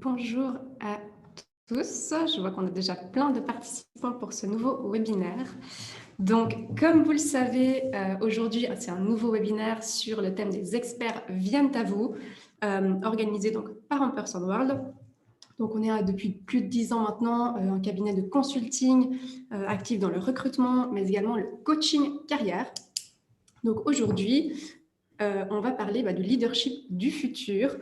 Bonjour à tous. Je vois qu'on a déjà plein de participants pour ce nouveau webinaire. Donc, comme vous le savez, aujourd'hui, c'est un nouveau webinaire sur le thème des experts viennent à vous, organisé donc par Ampersand World. Donc, on est depuis plus de 10 ans maintenant un cabinet de consulting actif dans le recrutement, mais également le coaching carrière. Donc, aujourd'hui, on va parler du leadership du futur,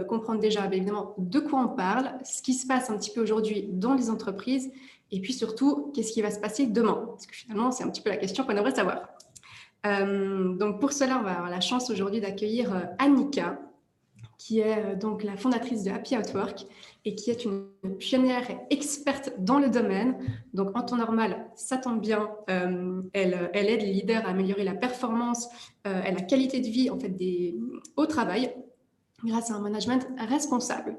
comprendre déjà évidemment de quoi on parle, ce qui se passe un petit peu aujourd'hui dans les entreprises, et puis surtout, qu'est-ce qui va se passer demain? Parce que finalement, c'est un petit peu la question qu'on aimerait savoir. Donc pour cela, on va avoir la chance aujourd'hui d'accueillir Annika, qui est donc la fondatrice de Happy Outwork et qui est une pionnière et experte dans le domaine. Donc, en temps normal, ça tombe bien, elle aide les leaders à améliorer la performance et la qualité de vie en fait, au travail grâce à un management responsable.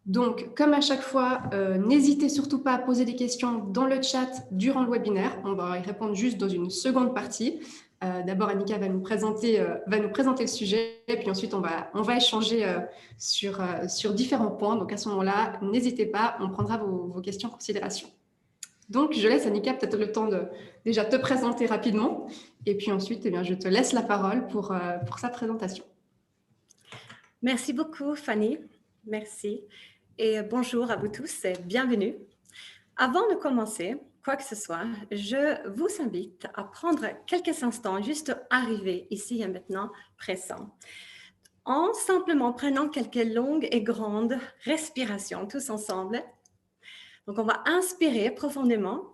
Donc, comme à chaque fois, n'hésitez surtout pas à poser des questions dans le chat durant le webinaire. On va y répondre juste dans une seconde partie. D'abord, Annika va nous présenter le sujet, et puis ensuite, on va échanger sur différents points. Donc, à ce moment-là, n'hésitez pas, on prendra vos questions en considération. Donc, je laisse Annika peut-être le temps de déjà te présenter rapidement, et puis ensuite, je te laisse la parole pour sa présentation. Merci beaucoup, Fanny. Merci. Et bonjour à vous tous et bienvenue. Avant de commencer quoi que ce soit, je vous invite à prendre quelques instants, juste arriver ici et maintenant, pressant, en simplement prenant quelques longues et grandes respirations tous ensemble. Donc, on va inspirer profondément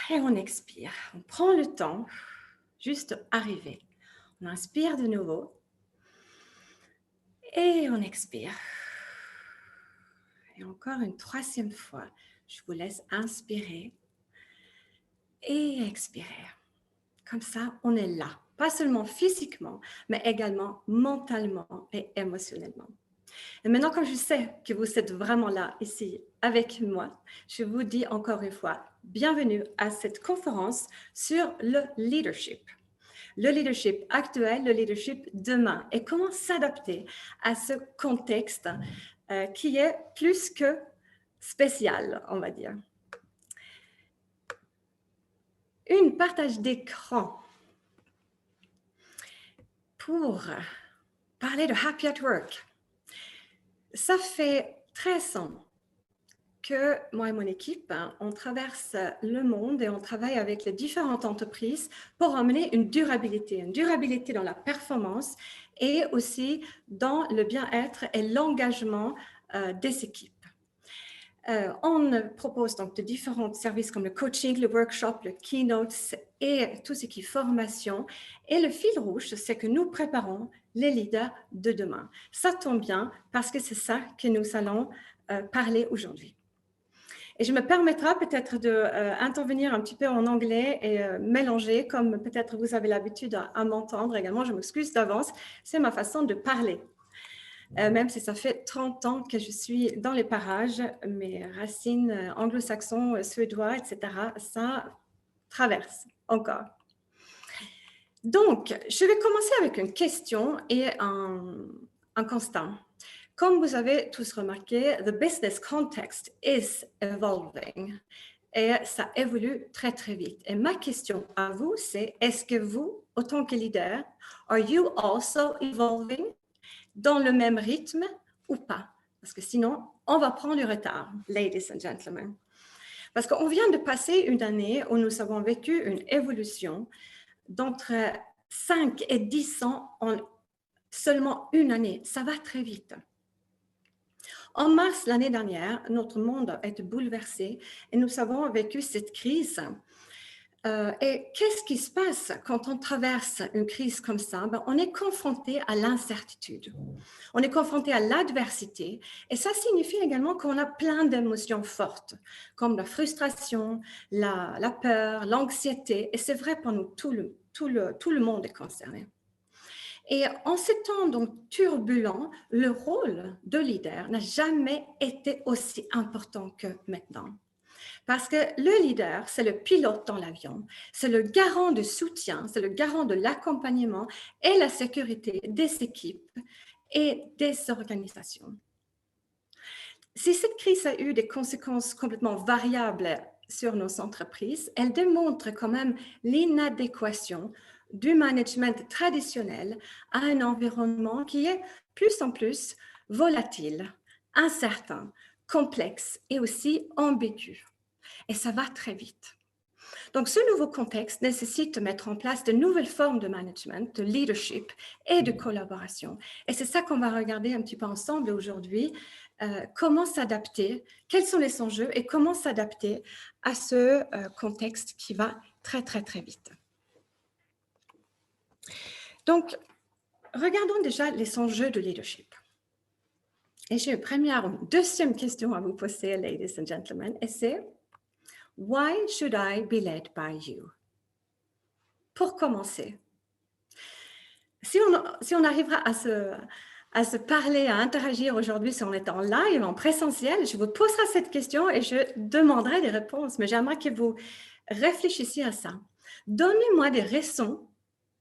et on expire. On prend le temps, juste arriver. On inspire de nouveau et on expire. Et encore une troisième fois, je vous laisse inspirer et expirer. Comme ça, on est là, pas seulement physiquement, mais également mentalement et émotionnellement. Et maintenant, comme je sais que vous êtes vraiment là, ici, avec moi, je vous dis encore une fois, bienvenue à cette conférence sur le leadership. Le leadership actuel, le leadership demain et comment s'adapter à ce contexte qui est plus que spécial, on va dire. Une partage d'écran pour parler de Happy at Work. Ça fait 13 ans que moi et mon équipe, on traverse le monde et on travaille avec les différentes entreprises pour amener une durabilité dans la performance et aussi dans le bien-être et l'engagement des équipes. On propose donc de différents services comme le coaching, le workshop, le keynote et tout ce qui est formation. Et le fil rouge, c'est que nous préparons les leaders de demain. Ça tombe bien parce que c'est ça que nous allons parler aujourd'hui. Et je me permettrai peut-être d'intervenir un petit peu en anglais et mélanger, comme peut-être vous avez l'habitude à m'entendre également. Je m'excuse d'avance, c'est ma façon de parler. Même si ça fait 30 ans que je suis dans les parages, mes racines anglo-saxons, suédois, etc., ça traverse encore. Donc, je vais commencer avec une question et un constat. Comme vous avez tous remarqué, the business context is evolving. Et ça évolue très, très vite. Et ma question à vous, c'est est-ce que vous, autant que leader, are you also evolving dans le même rythme ou pas? Parce que sinon, on va prendre du retard, ladies and gentlemen. Parce qu'on vient de passer une année où nous avons vécu une évolution d'entre 5 et 10 ans en seulement une année. Ça va très vite. En mars l'année dernière, notre monde a été bouleversé et nous avons vécu cette crise. Et qu'est-ce qui se passe quand on traverse une crise comme ça? On est confronté à l'incertitude, on est confronté à l'adversité et ça signifie également qu'on a plein d'émotions fortes comme la frustration, la peur, l'anxiété et c'est vrai pour nous, tout le monde est concerné. Et en ces temps donc turbulents, le rôle de leader n'a jamais été aussi important que maintenant. Parce que le leader, c'est le pilote dans l'avion, c'est le garant de soutien, c'est le garant de l'accompagnement et la sécurité des équipes et des organisations. Si cette crise a eu des conséquences complètement variables sur nos entreprises, elle démontre quand même l'inadéquation du management traditionnel à un environnement qui est plus en plus volatile, incertain, complexe et aussi ambigu. Et ça va très vite. Donc, ce nouveau contexte nécessite de mettre en place de nouvelles formes de management, de leadership et de collaboration. Et c'est ça qu'on va regarder un petit peu ensemble aujourd'hui. Comment s'adapter, quels sont les enjeux et comment s'adapter à ce contexte qui va très, très, très vite. Donc, regardons déjà les enjeux de leadership. Et j'ai une deuxième question à vous poser, ladies and gentlemen, et c'est « Why should I be led by you ?» Pour commencer, si on arrivera à se parler, à interagir aujourd'hui, si on est en live, en présentiel, je vous poserai cette question et je demanderai des réponses, mais j'aimerais que vous réfléchissiez à ça. Donnez-moi des raisons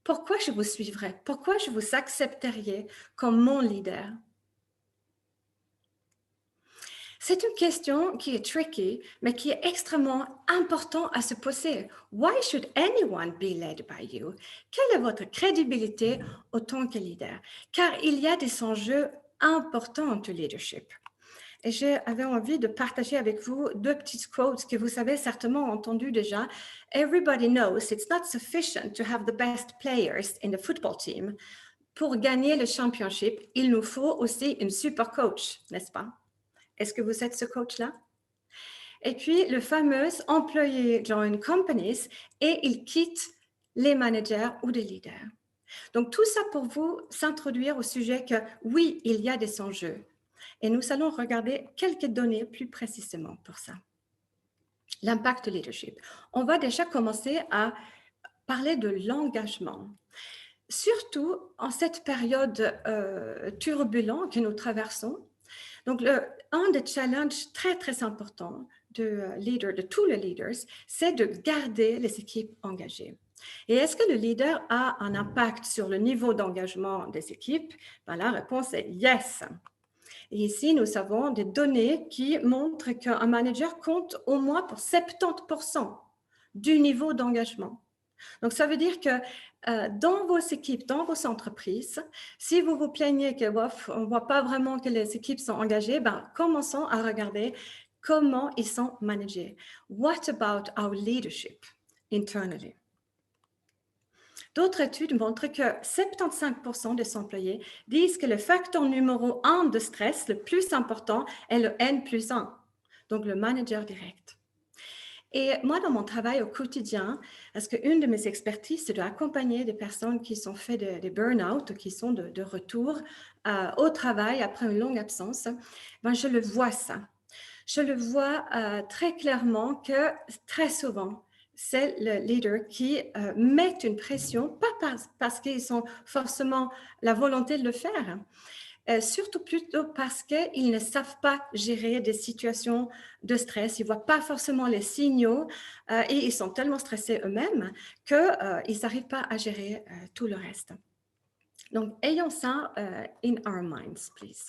pourquoi je vous suivrai, pourquoi je vous accepterai comme mon leader. C'est une question qui est tricky, mais qui est extrêmement importante à se poser. Why should anyone be led by you? Quelle est votre crédibilité en tant que leader? Car il y a des enjeux importants de leadership. Et j'avais envie de partager avec vous deux petites quotes que vous avez certainement entendues déjà. Everybody knows it's not sufficient to have the best players in the football team. Pour gagner le championship, il nous faut aussi une super coach, n'est-ce pas? Est-ce que vous êtes ce coach-là? Et puis, le fameux employé join companies et il quitte les managers ou les leaders. Donc, tout ça pour vous s'introduire au sujet que oui, il y a des enjeux. Et nous allons regarder quelques données plus précisément pour ça. L'impact leadership. On va déjà commencer à parler de l'engagement. Surtout en cette période turbulente que nous traversons. Donc, un des challenges très, très importants de tous les leaders, c'est de garder les équipes engagées. Et est-ce que le leader a un impact sur le niveau d'engagement des équipes? Ben, la réponse est yes. Et ici, nous avons des données qui montrent qu'un manager compte au moins pour 70% du niveau d'engagement. Donc, ça veut dire que dans vos équipes, dans vos entreprises, si vous vous plaignez qu'on ne voit pas vraiment que les équipes sont engagées, ben, commençons à regarder comment ils sont managés. What about our leadership internally? D'autres études montrent que 75% des employés disent que le facteur numéro 1 de stress, le plus important, est le N+1, donc le manager direct. Et moi, dans mon travail au quotidien, parce qu'une de mes expertises, c'est d'accompagner des personnes qui sont fait des burn-out, qui sont de retour au travail après une longue absence, ben, je le vois ça. Je le vois très clairement que très souvent, c'est le leader qui met une pression, pas parce qu'ils ont forcément la volonté de le faire, surtout plutôt parce qu'ils ne savent pas gérer des situations de stress, ils ne voient pas forcément les signaux et ils sont tellement stressés eux-mêmes qu'ils n'arrivent pas à gérer tout le reste. Donc, ayons ça in our minds, please.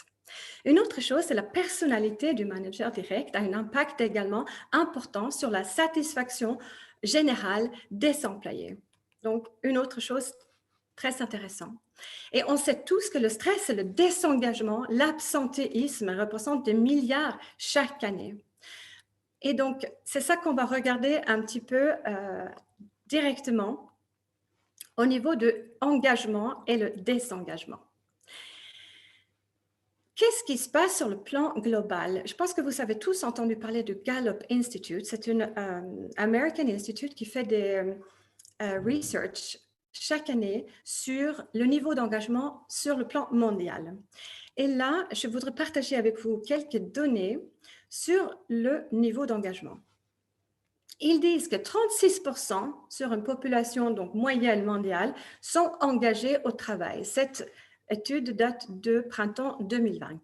Une autre chose, c'est la personnalité du manager direct a un impact également important sur la satisfaction générale des employés. Donc, une autre chose très intéressante. Et on sait tous que le stress et le désengagement, l'absentéisme représentent des milliards chaque année. Et donc, c'est ça qu'on va regarder un petit peu directement au niveau de l'engagement et le désengagement. Qu'est-ce qui se passe sur le plan global? Je pense que vous avez tous entendu parler du Gallup Institute. C'est une American Institute qui fait des research chaque année sur le niveau d'engagement sur le plan mondial. Et là, je voudrais partager avec vous quelques données sur le niveau d'engagement. Ils disent que 36% sur une population donc moyenne mondiale sont engagés au travail. Cette étude date de printemps 2020.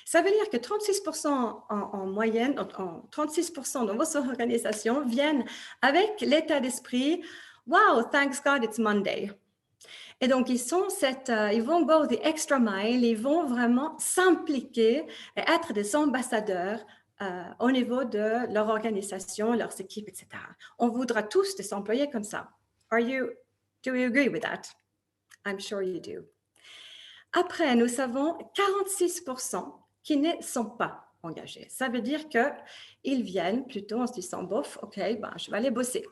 Ça veut dire que 36% en moyenne, 36% dans vos organisations viennent avec l'état d'esprit « Wow, thanks God, it's Monday ». Et donc, ils vont go the extra mile, ils vont vraiment s'impliquer et être des ambassadeurs au niveau de leur organisation, leurs équipes, etc. On voudra tous des employés comme ça. Do you agree with that? I'm sure you do. Après, nous avons 46% qui ne sont pas engagés. Ça veut dire qu'ils viennent plutôt en se disant, bof, ok, ben, je vais aller bosser.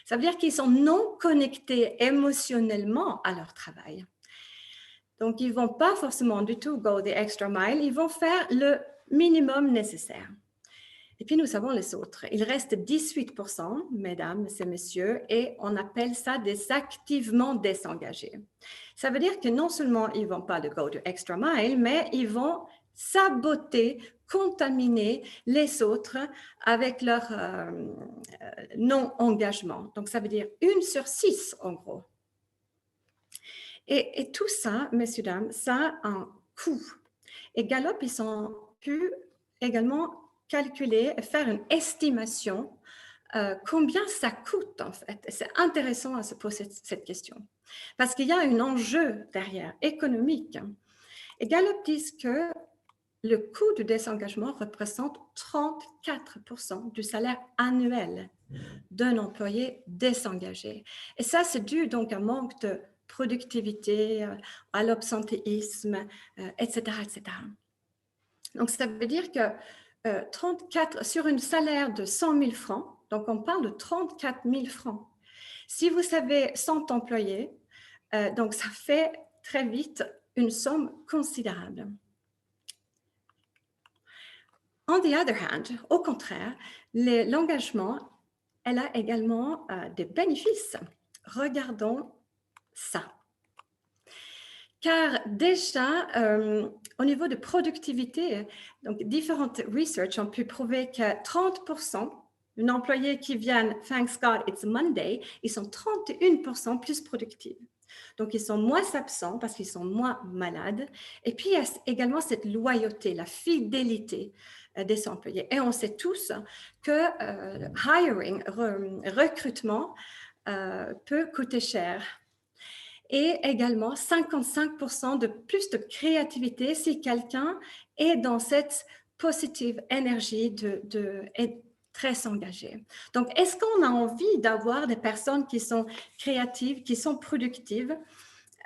Ça veut dire qu'ils sont non connectés émotionnellement à leur travail. Donc, ils ne vont pas forcément du tout go the extra mile, ils vont faire le minimum nécessaire. Et puis, nous avons les autres. Il reste 18%, mesdames et messieurs, et on appelle ça des activement désengagés. Ça veut dire que non seulement ils ne vont pas go the extra mile, mais ils vont saboter, contaminer les autres avec leur non-engagement. Donc, ça veut dire 1 sur 6, en gros. Et tout ça, messieurs, dames, ça a un coût. Et Gallup, ils ont pu également calculer et faire une estimation combien ça coûte, en fait. C'est intéressant à se poser cette question. Parce qu'il y a un enjeu derrière, économique. Et Gallup dit que le coût du désengagement représente 34% du salaire annuel d'un employé désengagé. Et ça, c'est dû donc à un manque de productivité, à l'absentéisme, etc., etc. Donc, ça veut dire que 34 sur un salaire de 100 000 francs, donc on parle de 34 000 francs. Si vous avez 100 employés, donc ça fait très vite une somme considérable. On the other hand, au contraire, l'engagement, elle a également des bénéfices. Regardons ça. Car déjà, au niveau de productivité, donc différentes research ont pu prouver que 30% d'un employé qui viennent « Thanks God, it's Monday », ils sont 31% plus productifs. Donc, ils sont moins absents parce qu'ils sont moins malades. Et puis, il y a également cette loyauté, la fidélité des employés. Et on sait tous que hiring, recrutement, peut coûter cher. Et également 55% de plus de créativité si quelqu'un est dans cette positive énergie de très engagé. Donc, est-ce qu'on a envie d'avoir des personnes qui sont créatives, qui sont productives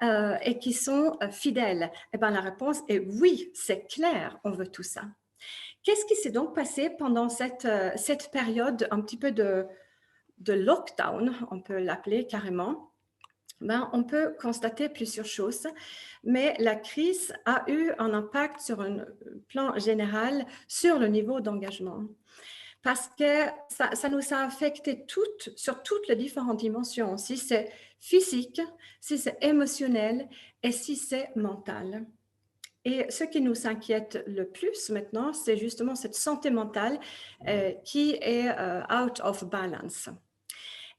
et qui sont fidèles? Eh bien, la réponse est oui, c'est clair, on veut tout ça. Qu'est-ce qui s'est donc passé pendant cette période un petit peu de lockdown, on peut l'appeler carrément? Ben, on peut constater plusieurs choses, mais la crise a eu un impact sur un plan général sur le niveau d'engagement. Parce que ça nous a affecté sur toutes les différentes dimensions, si c'est physique, si c'est émotionnel et si c'est mental. Et ce qui nous inquiète le plus maintenant, c'est justement cette santé mentale qui est out of balance.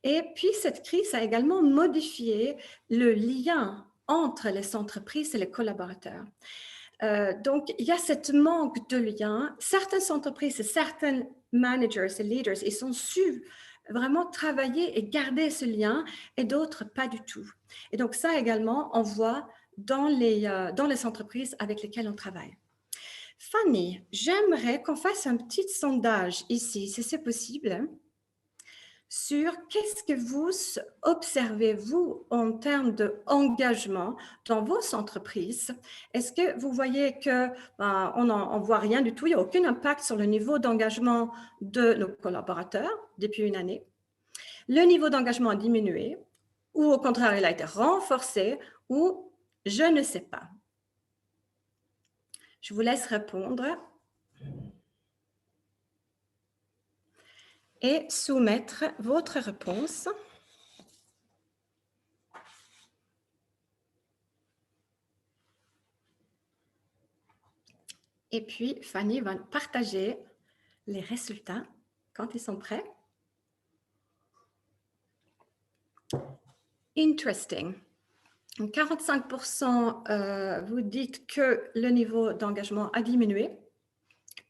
Et puis, cette crise a également modifié le lien entre les entreprises et les collaborateurs. Donc, il y a ce manque de lien. Certaines entreprises et certains managers et leaders, ils ont su vraiment travailler et garder ce lien et d'autres pas du tout. Et donc, ça également, on voit dans les entreprises avec lesquelles on travaille. Fanny, j'aimerais qu'on fasse un petit sondage ici, si c'est possible, sur qu'est-ce que vous observez, vous, en termes d'engagement dans vos entreprises. Est-ce que vous voyez qu'on n'en voit rien du tout, il n'y a aucun impact sur le niveau d'engagement de nos collaborateurs depuis une année? Le niveau d'engagement a diminué, ou au contraire, il a été renforcé, ou je ne sais pas. Je vous laisse répondre et soumettre votre réponse. Et puis, Fanny va partager les résultats quand ils sont prêts. Interesting. 45% vous dites que le niveau d'engagement a diminué.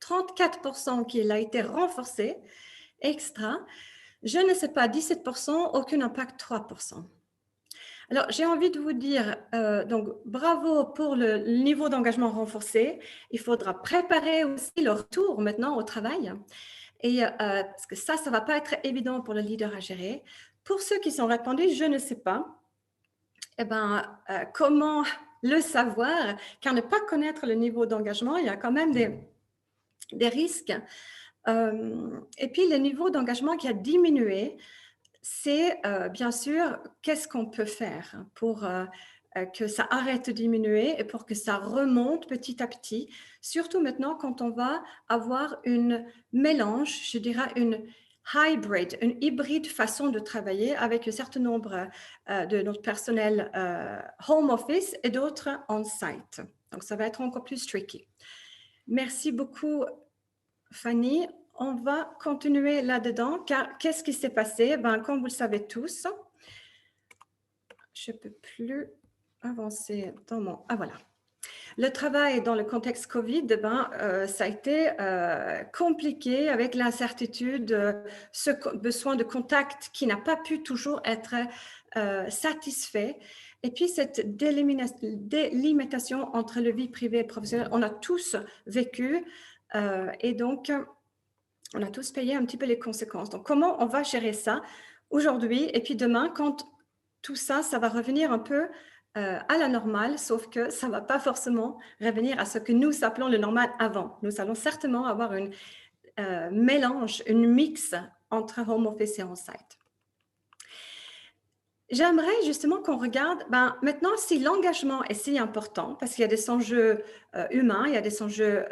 34% qu'il a été renforcé. Extra. Je ne sais pas, 17%, aucun impact, 3%. Alors, j'ai envie de vous dire, donc bravo pour le niveau d'engagement renforcé. Il faudra préparer aussi le retour maintenant au travail. Et parce que ça ne va pas être évident pour le leader à gérer. Pour ceux qui sont répondus, je ne sais pas. Eh ben, comment le savoir? Car ne pas connaître le niveau d'engagement, il y a quand même des risques. Et puis, le niveau d'engagement qui a diminué, c'est bien sûr, qu'est-ce qu'on peut faire pour que ça arrête de diminuer et pour que ça remonte petit à petit, surtout maintenant quand on va avoir une mélange, je dirais une hybrid, une hybride façon de travailler avec un certain nombre de notre personnel home office et d'autres on-site. Donc, ça va être encore plus tricky. Merci beaucoup, Fanny. On va continuer là-dedans, car qu'est-ce qui s'est passé? Ben, comme vous le savez tous, je ne peux plus avancer dans mon... Ah voilà. Le travail dans le contexte Covid, ben, ça a été compliqué avec l'incertitude, ce besoin de contact qui n'a pas pu toujours être satisfait. Et puis cette délimitation entre le vie privée et professionnelle, on a tous vécu et donc on a tous payé un petit peu les conséquences. Donc, comment on va gérer ça aujourd'hui et puis demain, quand tout ça, ça va revenir un peu à la normale, sauf que ça ne va pas forcément revenir à ce que nous appelons le normal avant. Nous allons certainement avoir un mélange, une mix entre home office et on-site. J'aimerais justement qu'on regarde, ben, maintenant, si l'engagement est si important, parce qu'il y a des enjeux humains, il y a des enjeux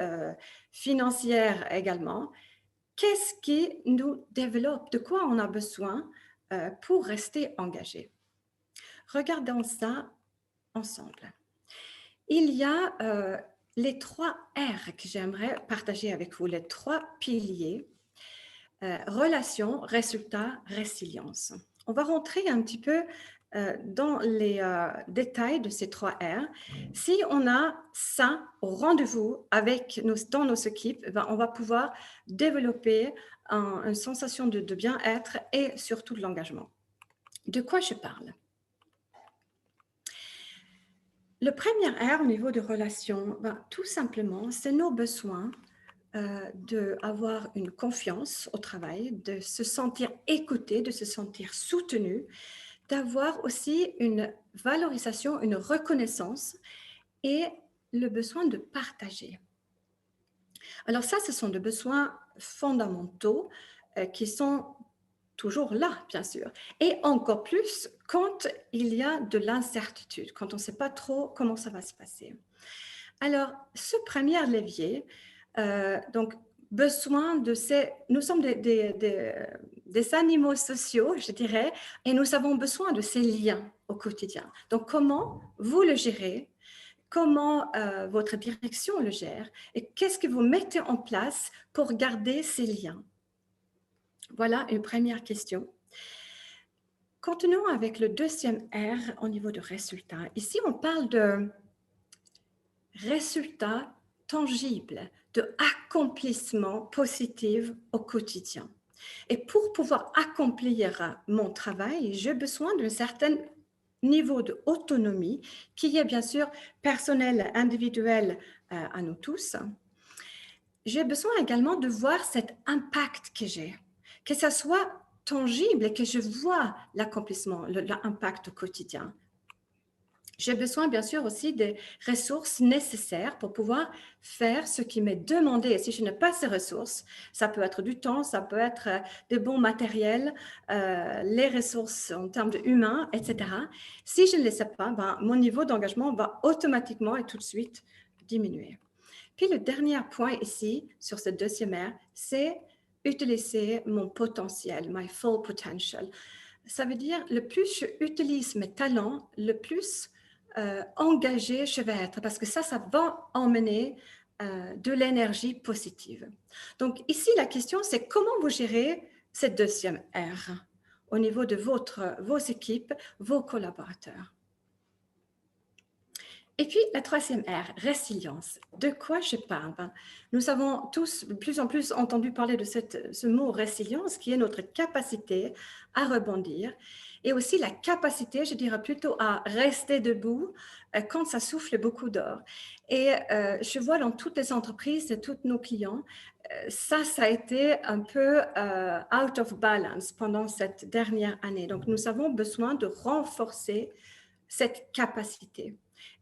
financiers également, qu'est-ce qui nous développe? De quoi on a besoin pour rester engagé? Regardons ça ensemble. Il y a les 3 R que j'aimerais partager avec vous, les 3 piliers. Relation, résultat, résilience. On va rentrer un petit peu dans les détails de ces 3 R. Si on a ça au rendez-vous dans nos équipes, ben, on va pouvoir développer une sensation de bien-être et surtout de l'engagement. De quoi je parle? Le premier R au niveau de relation, ben, tout simplement, c'est nos besoins d'avoir une confiance au travail, de se sentir écouté, de se sentir soutenu, d'avoir aussi une valorisation, une reconnaissance et le besoin de partager. Alors ça, ce sont des besoins fondamentaux qui sont toujours là, bien sûr. Et encore plus quand il y a de l'incertitude, quand on ne sait pas trop comment ça va se passer. Alors, ce premier levier, donc, besoin de ces... Nous sommes des animaux sociaux, je dirais, et nous avons besoin de ces liens au quotidien. Donc, comment vous le gérez? Comment votre direction le gère? Et qu'est-ce que vous mettez en place pour garder ces liens? Voilà une première question. Continuons avec le deuxième R au niveau de résultats. Ici, on parle de résultats tangibles, de accomplissement positif au quotidien. Et pour pouvoir accomplir mon travail, j'ai besoin d'un certain niveau d'autonomie qui est bien sûr personnel, individuel à nous tous. J'ai besoin également de voir cet impact que j'ai, que ça soit tangible et que je vois l'accomplissement, l'impact au quotidien. J'ai besoin, bien sûr, aussi des ressources nécessaires pour pouvoir faire ce qui m'est demandé. Et si je n'ai pas ces ressources, ça peut être du temps, ça peut être des bons matériels, les ressources en termes de humains, etc. Si je ne les sais pas, ben, mon niveau d'engagement va automatiquement et tout de suite diminuer. Puis le dernier point ici, sur ce deuxième R, c'est utiliser mon potentiel, my full potential. Ça veut dire, le plus j'utilise mes talents, le plus engagé je vais être, parce que ça va emmener de l'énergie positive. Donc ici, la question, c'est comment vous gérez cette deuxième R au niveau de vos équipes, vos collaborateurs. Et puis, la troisième R, résilience. De quoi je parle? Nous avons tous de plus en plus entendu parler de ce mot résilience, qui est notre capacité à rebondir et aussi la capacité, je dirais plutôt, à rester debout quand ça souffle beaucoup d'or. Et je vois dans toutes les entreprises et tous nos clients, ça a été un peu out of balance pendant cette dernière année. Donc, nous avons besoin de renforcer cette capacité.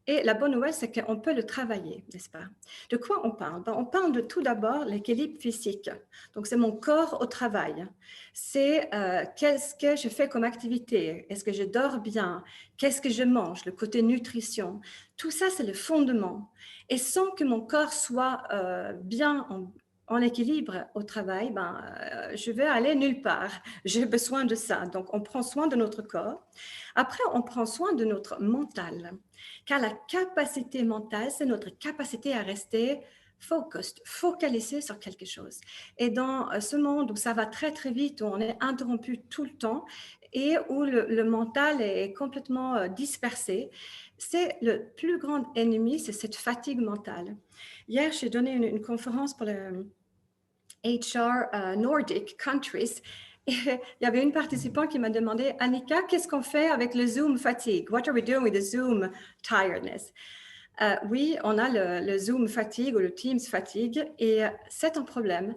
Et la bonne nouvelle, c'est qu'on peut le travailler, n'est-ce pas? De quoi on parle? On parle de tout d'abord l'équilibre physique. Donc, c'est mon corps au travail. C'est qu'est-ce que je fais comme activité? Est-ce que je dors bien? Qu'est-ce que je mange? Le côté nutrition. Tout ça, c'est le fondement. Et sans que mon corps soit bien en équilibre au travail, je vais aller nulle part. J'ai besoin de ça. Donc, on prend soin de notre corps. Après, on prend soin de notre mental. Car la capacité mentale, c'est notre capacité à rester focused, focalisé sur quelque chose. Et dans ce monde où ça va très, très vite, où on est interrompu tout le temps et où le mental est complètement dispersé, c'est le plus grand ennemi, c'est cette fatigue mentale. Hier, j'ai donné une conférence pour le HR Nordic Countries. Et il y avait une participante qui m'a demandé, Annika, qu'est-ce qu'on fait avec le Zoom fatigue? What are we doing with the Zoom tiredness? Oui, on a le Zoom fatigue ou le Teams fatigue et c'est un problème.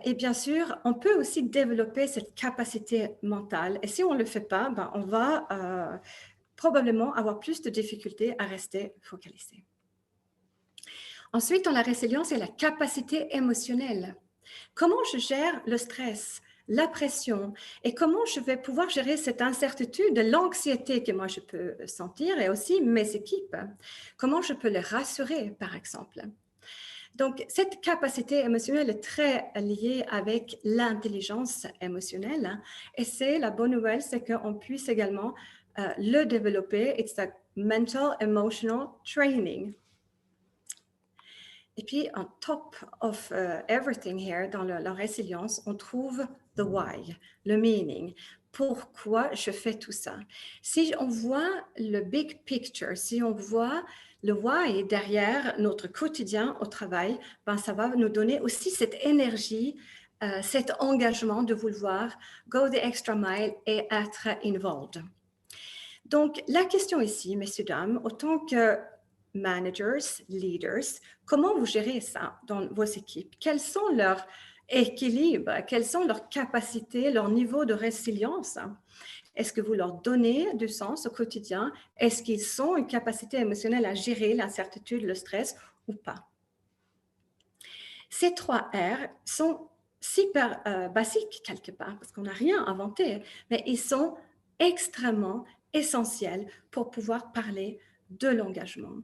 Et bien sûr, on peut aussi développer cette capacité mentale. Et si on ne le fait pas, on va probablement avoir plus de difficultés à rester focalisé. Ensuite, on a la résilience et la capacité émotionnelle. Comment je gère le stress, la pression et comment je vais pouvoir gérer cette incertitude, l'anxiété que moi je peux sentir et aussi mes équipes. Comment je peux les rassurer, par exemple. Donc, cette capacité émotionnelle est très liée avec l'intelligence émotionnelle et c'est la bonne nouvelle, c'est qu'on puisse également le développer. It's a mental emotional training. Et puis, on top of everything here, dans la résilience, on trouve the why, le meaning. Pourquoi je fais tout ça? Si on voit le big picture, si on voit le why derrière notre quotidien au travail, ça va nous donner aussi cette énergie, cet engagement de vouloir go the extra mile et être involved. Donc, la question ici, messieurs, dames, autant que managers, leaders, comment vous gérez ça dans vos équipes? Quels sont leurs équilibres? Quelles sont leurs capacités, leur niveau de résilience? Est-ce que vous leur donnez du sens au quotidien? Est-ce qu'ils ont une capacité émotionnelle à gérer l'incertitude, le stress ou pas? Ces 3 R sont super basiques quelque part parce qu'on n'a rien inventé, mais ils sont extrêmement essentiels pour pouvoir parler de l'engagement.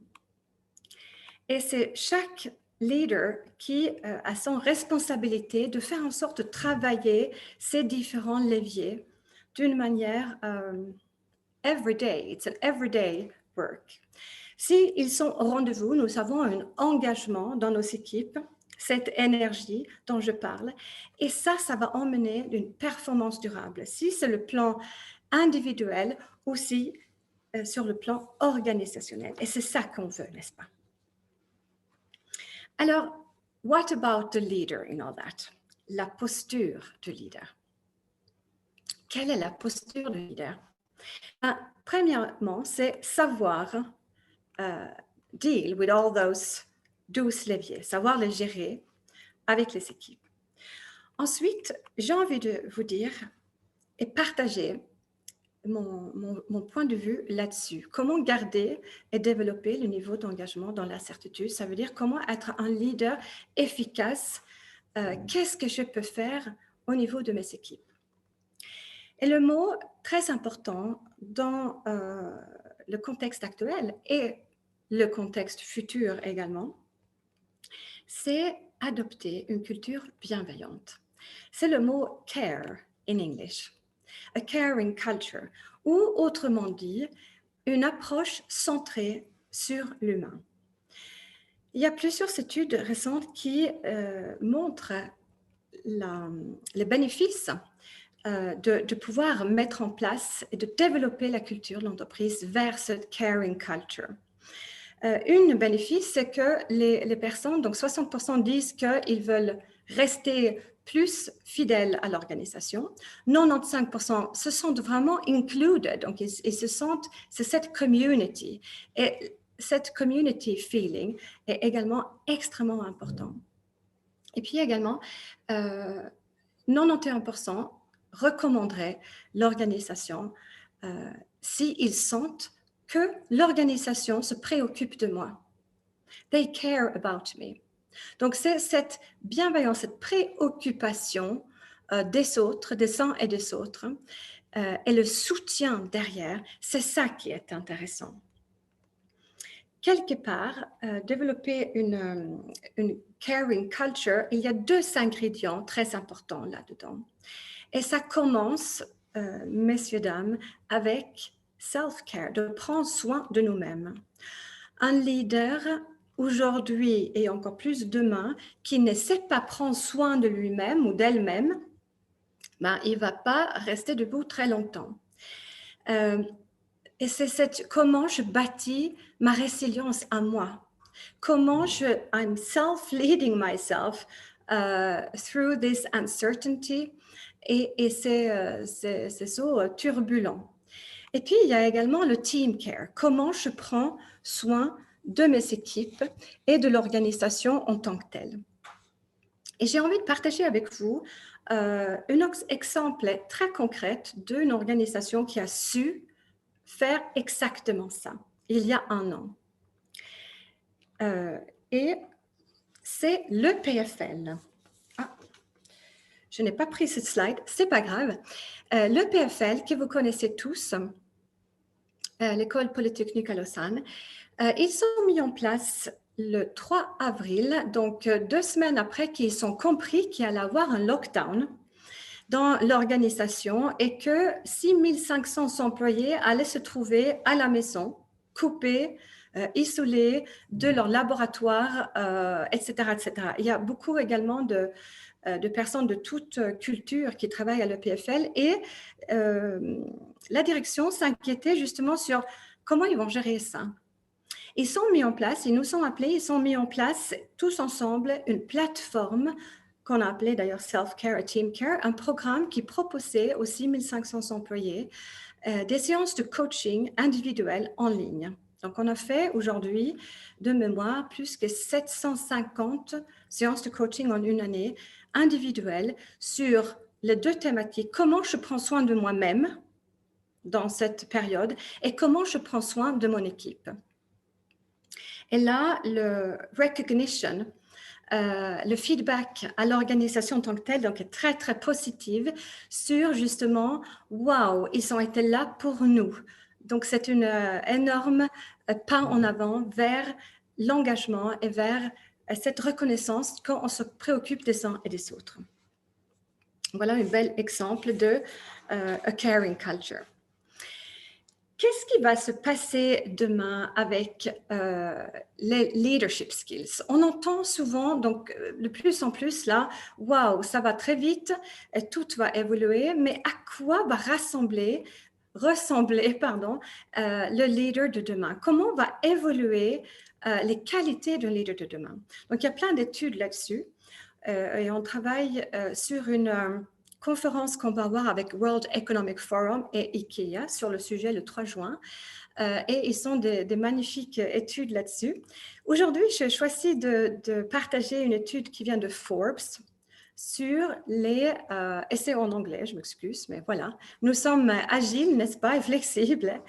Et c'est chaque leader qui a son responsabilité de faire en sorte de travailler ces différents leviers d'une manière everyday. It's an everyday work. S'ils sont au rendez-vous, nous avons un engagement dans nos équipes, cette énergie dont je parle, et ça va emmener une performance durable. Si c'est le plan individuel, aussi sur le plan organisationnel. Et c'est ça qu'on veut, n'est-ce pas? Alors, what about the leader in all that? La posture du leader. Quelle est la posture du leader? Premièrement, c'est savoir deal with all those 12 leviers, savoir les gérer avec les équipes. Ensuite, j'ai envie de vous dire et partager mon point de vue là-dessus. Comment garder et développer le niveau d'engagement dans l'incertitude? Ça veut dire comment être un leader efficace. Qu'est-ce que je peux faire au niveau de mes équipes? Et le mot très important dans le contexte actuel et le contexte futur également, c'est adopter une culture bienveillante. C'est le mot care in English. A caring culture, ou autrement dit, une approche centrée sur l'humain. Il y a plusieurs études récentes qui montrent les bénéfices de pouvoir mettre en place et de développer la culture de l'entreprise vers cette caring culture. Une bénéfice, c'est que les personnes, donc 60% disent qu'ils veulent rester plus fidèles à l'organisation. 95% se sentent vraiment included, donc ils se sentent, c'est cette community. Et cette community feeling est également extrêmement important. Et puis également, 91% recommanderaient l'organisation s'ils sentent que l'organisation se préoccupe de moi. They care about me. Donc, c'est cette bienveillance, cette préoccupation des autres, des uns et des autres, et le soutien derrière, c'est ça qui est intéressant. Quelque part, développer une caring culture, il y a 2 ingrédients très importants là-dedans. Et ça commence, messieurs, dames, avec self-care, de prendre soin de nous-mêmes. Un leader, aujourd'hui et encore plus demain, qui ne sait pas prendre soin de lui-même ou d'elle-même, ben, il ne va pas rester debout très longtemps. Et c'est comment je bâtis ma résilience à moi. Comment I'm self-leading myself through this uncertainty et c'est so turbulent. Et puis, il y a également le team care. Comment je prends soin de mes équipes et de l'organisation en tant que telle. Et j'ai envie de partager avec vous un exemple très concret d'une organisation qui a su faire exactement ça, il y a un an. Et c'est le PFL. Ah, je n'ai pas pris cette slide, c'est pas grave. Le PFL, que vous connaissez tous, l'École Polytechnique à Lausanne, ils sont mis en place le 3 avril, donc 2 semaines après qu'ils ont compris qu'il allait y avoir un lockdown dans l'organisation et que 6500 employés allaient se trouver à la maison, coupés, isolés de leur laboratoire, etc., etc. Il y a beaucoup également de personnes de toute culture qui travaillent à l'EPFL et la direction s'inquiétait justement sur comment ils vont gérer ça. Ils sont mis en place, ils nous ont appelés, ils sont mis en place tous ensemble une plateforme qu'on a appelée d'ailleurs Self-Care et Team Care, un programme qui proposait aux 6500 employés des séances de coaching individuelles en ligne. Donc, on a fait aujourd'hui, de mémoire, plus que 750 séances de coaching en une année individuelles sur les 2 thématiques. Comment je prends soin de moi-même dans cette période et comment je prends soin de mon équipe. Et là, le recognition, le feedback à l'organisation en tant que telle, donc est très, très positive sur justement, waouh, ils ont été là pour nous. Donc, c'est une énorme pas en avant vers l'engagement et vers cette reconnaissance quand on se préoccupe des uns et des autres. Voilà un bel exemple de a caring culture. Qu'est-ce qui va se passer demain avec les leadership skills? On entend souvent, donc de plus en plus là, waouh, ça va très vite, tout va évoluer, mais à quoi va ressembler le leader de demain? Comment va évoluer les qualités d'un leader de demain? Donc, il y a plein d'études là-dessus et on travaille sur une conférence qu'on va avoir avec World Economic Forum et IKEA sur le sujet le 3 juin. Et ils sont des magnifiques études là-dessus. Aujourd'hui, j'ai choisi de partager une étude qui vient de Forbes sur les, et c'est en anglais, je m'excuse, mais voilà. Nous sommes agiles, n'est-ce pas, et flexibles,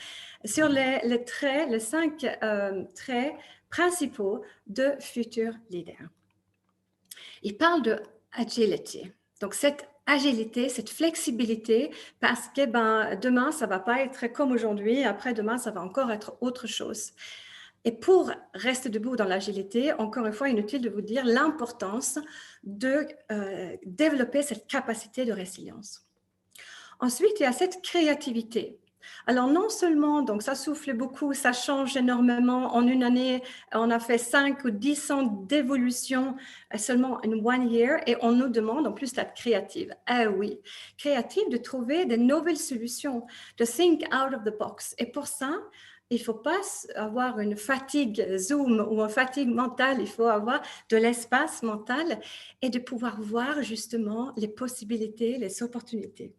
sur les 5 traits principaux de futurs leaders. Ils parlent de agility. Donc, cette agilité, cette flexibilité, parce que demain, ça ne va pas être comme aujourd'hui, après-demain, ça va encore être autre chose. Et pour rester debout dans l'agilité, encore une fois, inutile de vous dire l'importance de développer cette capacité de résilience. Ensuite, il y a cette créativité. Alors, non seulement, donc ça souffle beaucoup, ça change énormément. En une année, on a fait 5 ou 10 ans d'évolution seulement en 1 year et on nous demande en plus d'être créative. Ah oui, créative de trouver de nouvelles solutions, de think out of the box. Et pour ça, il ne faut pas avoir une fatigue Zoom ou une fatigue mentale, il faut avoir de l'espace mental et de pouvoir voir justement les possibilités, les opportunités.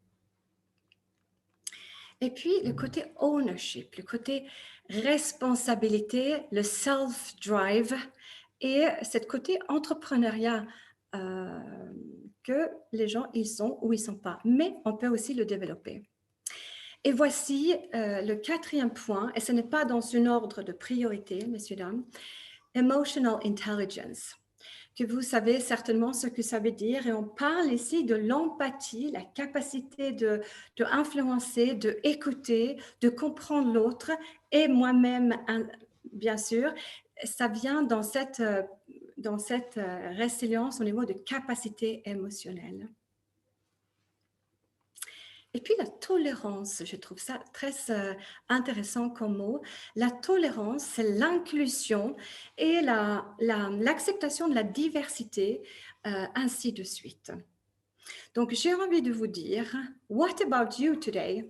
Et puis, le côté ownership, le côté responsabilité, le self-drive et ce côté entrepreneuriat que les gens, ils sont ou ils ne sont pas. Mais on peut aussi le développer. Et voici le quatrième point, et ce n'est pas dans un ordre de priorité, messieurs, dames, emotional intelligence, que vous savez certainement ce que ça veut dire. Et on parle ici de l'empathie, la capacité de influencer, de écouter, de comprendre l'autre. Et moi-même, bien sûr, ça vient dans cette résilience au niveau de capacité émotionnelle. Et puis la tolérance, je trouve ça très intéressant comme mot. La tolérance, c'est l'inclusion et l'acceptation de la diversité, ainsi de suite. Donc, j'ai envie de vous dire, what about you today?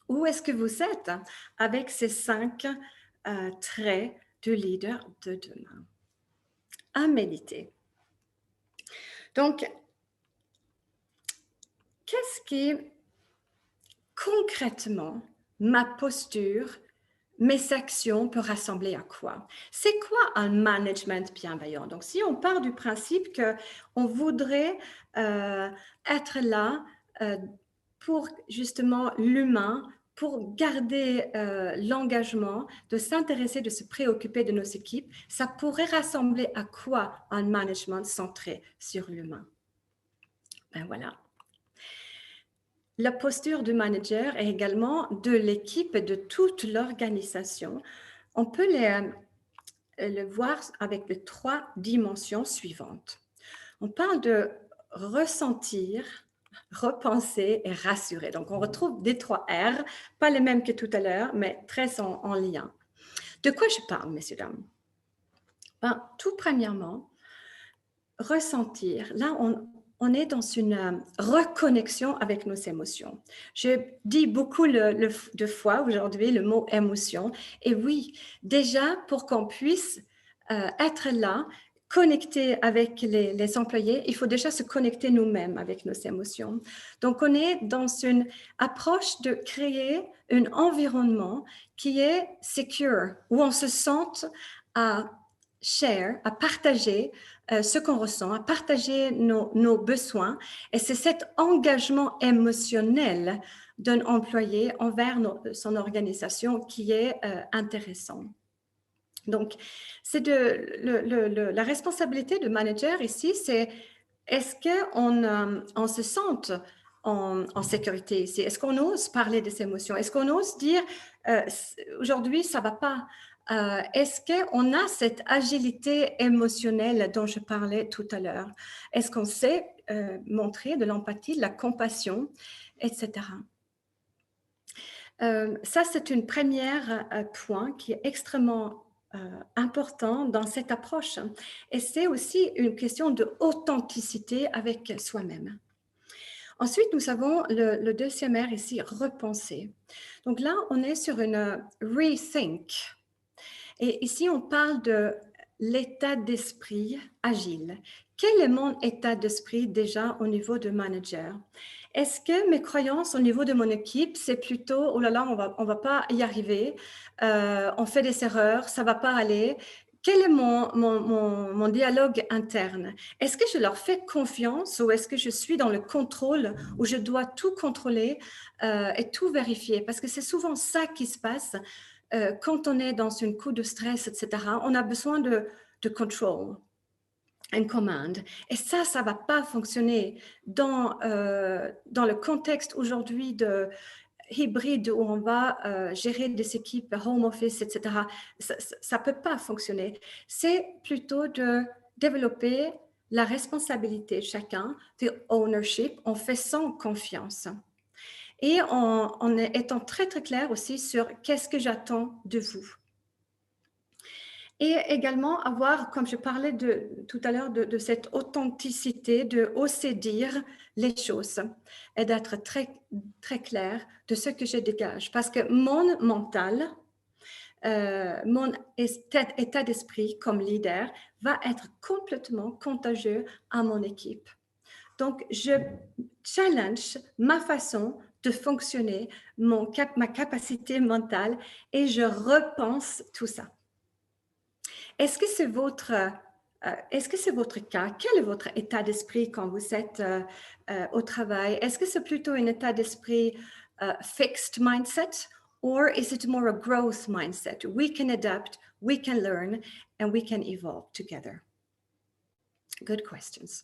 Où est-ce que vous êtes avec ces 5 traits de leader de demain? À méditer. Donc, qu'est-ce qui concrètement, ma posture, mes actions peuvent rassembler à quoi? C'est quoi un management bienveillant? Donc, si on part du principe qu'on voudrait être là pour justement l'humain, pour garder l'engagement, de s'intéresser, de se préoccuper de nos équipes, ça pourrait rassembler à quoi un management centré sur l'humain? Ben voilà. La posture du manager et également de l'équipe et de toute l'organisation, on peut le voir avec les 3 dimensions suivantes. On parle de ressentir, repenser et rassurer. Donc, on retrouve des 3 R, pas les mêmes que tout à l'heure, mais très en lien. De quoi je parle, messieurs, dames? Ben, tout premièrement, ressentir. Là, on est dans une reconnexion avec nos émotions. Je dis beaucoup de fois aujourd'hui le mot émotion. Et oui, déjà, pour qu'on puisse être là, connecté avec les employés, il faut déjà se connecter nous-mêmes avec nos émotions. Donc, on est dans une approche de créer un environnement qui est secure, où on se sente à share, à partager ce qu'on ressent, à partager nos besoins. Et c'est cet engagement émotionnel d'un employé envers son organisation qui est intéressant. Donc, c'est la responsabilité du manager ici, c'est est-ce qu'on se sent en sécurité ici? Est-ce qu'on ose parler des émotions? Est-ce qu'on ose dire aujourd'hui, ça ne va pas? Est-ce qu'on a cette agilité émotionnelle dont je parlais tout à l'heure? Est-ce qu'on sait montrer de l'empathie, de la compassion, etc. Ça, c'est un premier point qui est extrêmement important dans cette approche. Et c'est aussi une question d'authenticité avec soi-même. Ensuite, nous avons le deuxième R ici, repenser. Donc là, on est sur une rethink. Et ici, on parle de l'état d'esprit agile. Quel est mon état d'esprit déjà au niveau de manager? Est-ce que mes croyances au niveau de mon équipe, c'est plutôt « oh là là, on va pas y arriver, on fait des erreurs, ça va pas aller ». Quel est mon dialogue interne? Est-ce que je leur fais confiance ou est-ce que je suis dans le contrôle où je dois tout contrôler et tout vérifier? Parce que c'est souvent ça qui se passe. Quand on est dans un coup de stress, etc., on a besoin de control and command. Et ça ne va pas fonctionner dans le contexte aujourd'hui de hybride où on va gérer des équipes home office, etc. Ça ne peut pas fonctionner. C'est plutôt de développer la responsabilité de chacun, de ownership, en faisant confiance. Et en étant très, très clair aussi sur qu'est-ce que j'attends de vous. Et également avoir, comme je parlais tout à l'heure, de cette authenticité, de oser dire les choses et d'être très, très clair de ce que je dégage. Parce que mon mental, mon état d'esprit comme leader va être complètement contagieux à mon équipe. Donc, je challenge ma façon de fonctionner, ma capacité mentale et je repense tout ça. Est-ce que c'est votre cas? Quel est votre état d'esprit quand vous êtes au travail? Est-ce que c'est plutôt un état d'esprit fixed mindset or is it more a growth mindset? We can adapt, we can learn, and we can evolve together. Good questions.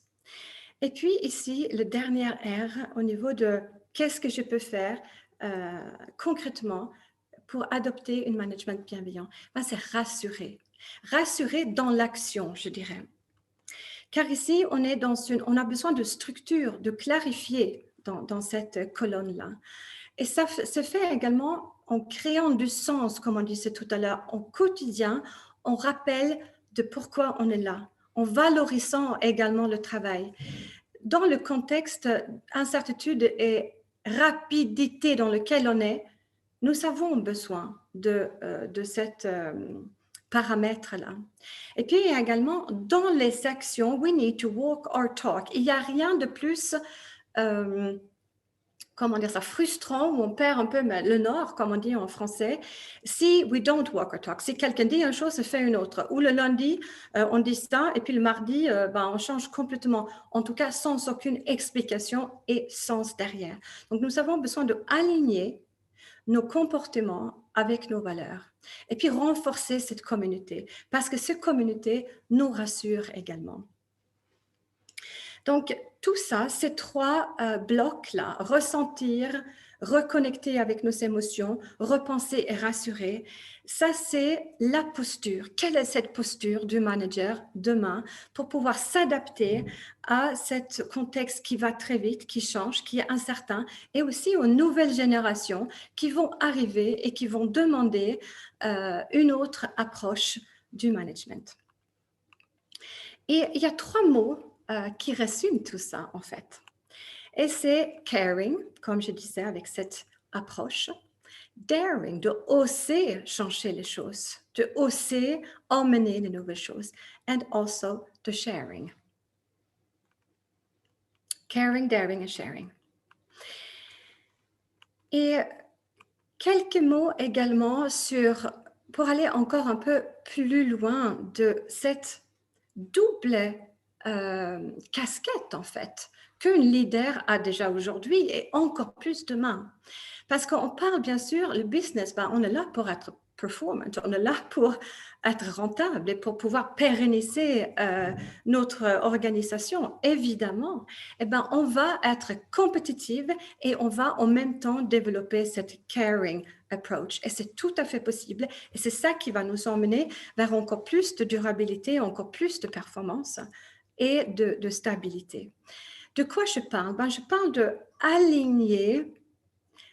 Et puis ici, le dernier R au niveau de qu'est-ce que je peux faire concrètement pour adopter un management bienveillant, c'est rassurer. Rassurer dans l'action, je dirais. Car ici, on a besoin de structure, de clarifier dans cette colonne-là. Et ça se fait également en créant du sens, comme on disait tout à l'heure, au quotidien, on rappelle de pourquoi on est là, en valorisant également le travail. Dans le contexte incertitude et rapidité dans lequel on est, nous avons besoin de cette paramètre-là. Et puis également, dans les actions, we need to walk or talk. Il n'y a rien de plus frustrant où on perd un peu le nord, comme on dit en français, si we don't walk or talk. Si quelqu'un dit une chose, on fait une autre. Ou le lundi, on dit ça, et puis le mardi, on change complètement. En tout cas, sans aucune explication et sens derrière. Donc, nous avons besoin d'aligner nos comportements avec nos valeurs. Et puis, renforcer cette communauté, parce que cette communauté nous rassure également. Donc, tout ça, ces trois blocs-là, ressentir, reconnecter avec nos émotions, repenser et rassurer, ça, c'est la posture. Quelle est cette posture du manager demain pour pouvoir s'adapter à ce contexte qui va très vite, qui change, qui est incertain, et aussi aux nouvelles générations qui vont arriver et qui vont demander une autre approche du management. Et il y a trois mots qui résume tout ça, en fait. Et c'est caring, comme je disais, avec cette approche. Daring, de oser changer les choses, de oser emmener de nouvelles choses. And also the sharing. Caring, daring and sharing. Et quelques mots également pour aller encore un peu plus loin de cette double casquette, en fait, qu'un leader a déjà aujourd'hui et encore plus demain. Parce qu'on parle, bien sûr, le business, on est là pour être performant, on est là pour être rentable et pour pouvoir pérenniser notre organisation. Évidemment, on va être compétitive et on va en même temps développer cette caring approach. Et c'est tout à fait possible. Et c'est ça qui va nous emmener vers encore plus de durabilité, encore plus de performance et de stabilité. De quoi je parle? Je parle d'aligner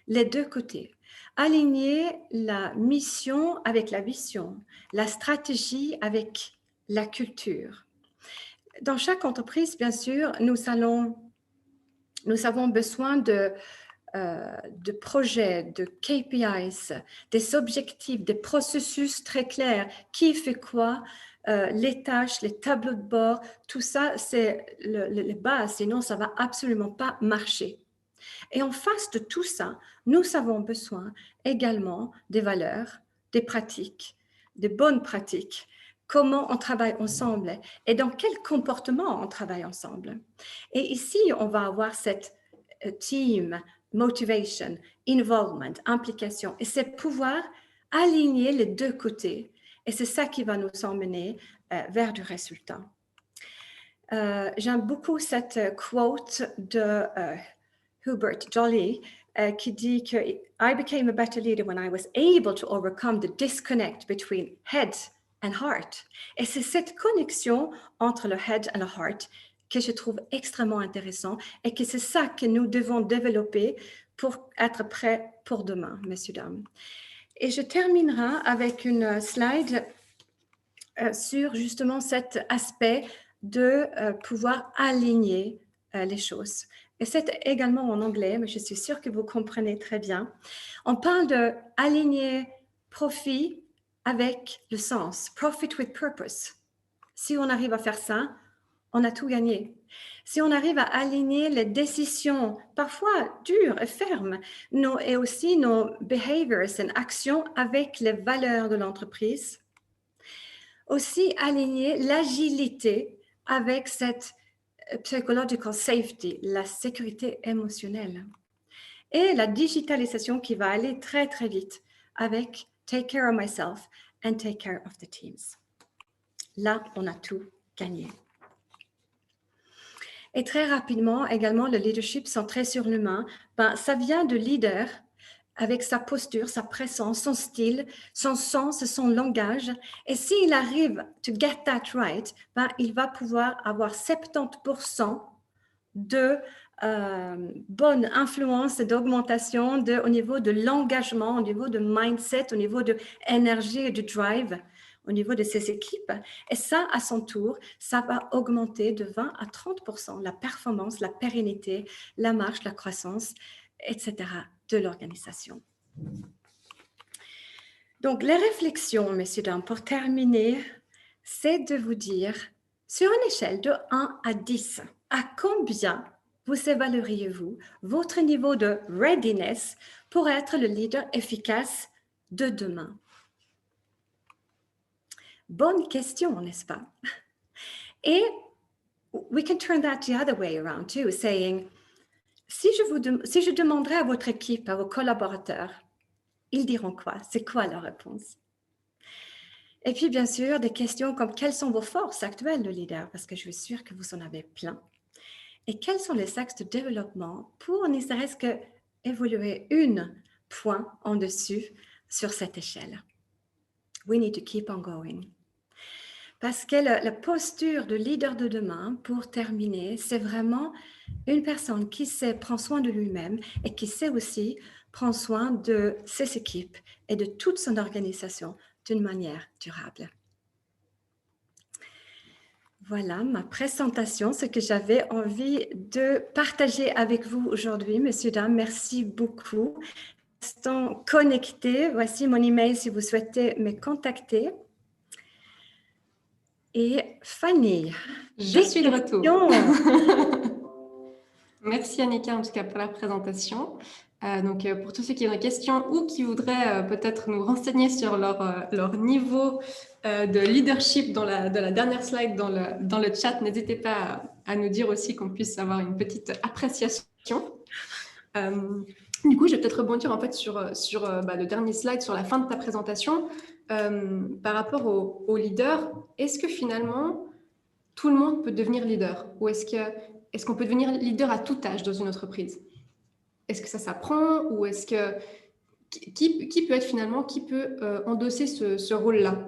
les deux côtés. Aligner la mission avec la vision, la stratégie avec la culture. Dans chaque entreprise, bien sûr, nous avons besoin de projets, de KPIs, des objectifs, des processus très clairs. Qui fait quoi? Les tâches, les tableaux de bord, tout ça, c'est les bases, sinon ça ne va absolument pas marcher. Et en face de tout ça, nous avons besoin également des valeurs, des pratiques, des bonnes pratiques, comment on travaille ensemble et dans quel comportement on travaille ensemble. Et ici, on va avoir cette team, motivation, involvement, implication, et c'est pouvoir aligner les deux côtés. Et c'est ça qui va nous emmener vers du résultat. J'aime beaucoup cette quote de Hubert Joly qui dit que I became a better leader when I was able to overcome the disconnect between head and heart. Et c'est cette connexion entre le head et le heart que je trouve extrêmement intéressant et que c'est ça que nous devons développer pour être prêts pour demain, messieurs, dames. Et je terminerai avec une slide sur justement cet aspect de pouvoir aligner les choses. Et c'est également en anglais, mais je suis sûre que vous comprenez très bien. On parle d'aligner profit avec le sens, profit with purpose. Si on arrive à faire ça, on a tout gagné. Si on arrive à aligner les décisions, parfois dures et fermes, et aussi nos behaviors et actions avec les valeurs de l'entreprise, aussi aligner l'agilité avec cette psychological safety, la sécurité émotionnelle, et la digitalisation qui va aller très, très vite avec take care of myself and take care of the teams. Là, on a tout gagné. Et très rapidement, également, le leadership centré sur l'humain, ça vient de leader avec sa posture, sa présence, son style, son sens et son langage. Et s'il arrive to get that right, il va pouvoir avoir 70% de bonne influence et d'augmentation au niveau de l'engagement, au niveau de mindset, au niveau de énergie et de drive, au niveau de ses équipes. Et ça, à son tour, ça va augmenter de 20 à 30% la performance, la pérennité, la marche, la croissance, etc. de l'organisation. Donc, les réflexions, messieurs, dames, pour terminer, c'est de vous dire, sur une échelle de 1 à 10, à combien vous évalueriez-vous votre niveau de readiness pour être le leader efficace de demain? Bonne question, n'est-ce pas? Et we can turn that the other way around too, saying, si je demanderais à votre équipe, à vos collaborateurs, ils diront quoi? C'est quoi leur réponse? Et puis, bien sûr, des questions comme quelles sont vos forces actuelles de leader? Parce que je suis sûre que vous en avez plein. Et quels sont les axes de développement pour ne serait-ce que évoluer un point en dessus sur cette échelle? We need to keep on going. Parce que la posture de leader de demain, pour terminer, c'est vraiment une personne qui prend soin de lui-même et qui sait aussi prendre soin de ses équipes et de toute son organisation d'une manière durable. Voilà ma présentation, ce que j'avais envie de partager avec vous aujourd'hui, messieurs, dames. Merci beaucoup. Restons connectés. Voici mon email si vous souhaitez me contacter. Et Fanny, je suis de retour. Merci Annika en tout cas pour la présentation. Donc pour tous ceux qui ont des questions ou qui voudraient peut-être nous renseigner sur leur niveau de leadership dans la dernière slide dans le chat, n'hésitez pas à nous dire aussi qu'on puisse avoir une petite appréciation. Du coup, je vais peut-être rebondir en fait sur le dernier slide, sur la fin de ta présentation. Par rapport au leader, est-ce que finalement tout le monde peut devenir leader ou est-ce qu'on peut devenir leader à tout âge dans une entreprise? Est-ce que ça s'apprend ou est-ce que qui peut être finalement, qui peut endosser ce rôle-là?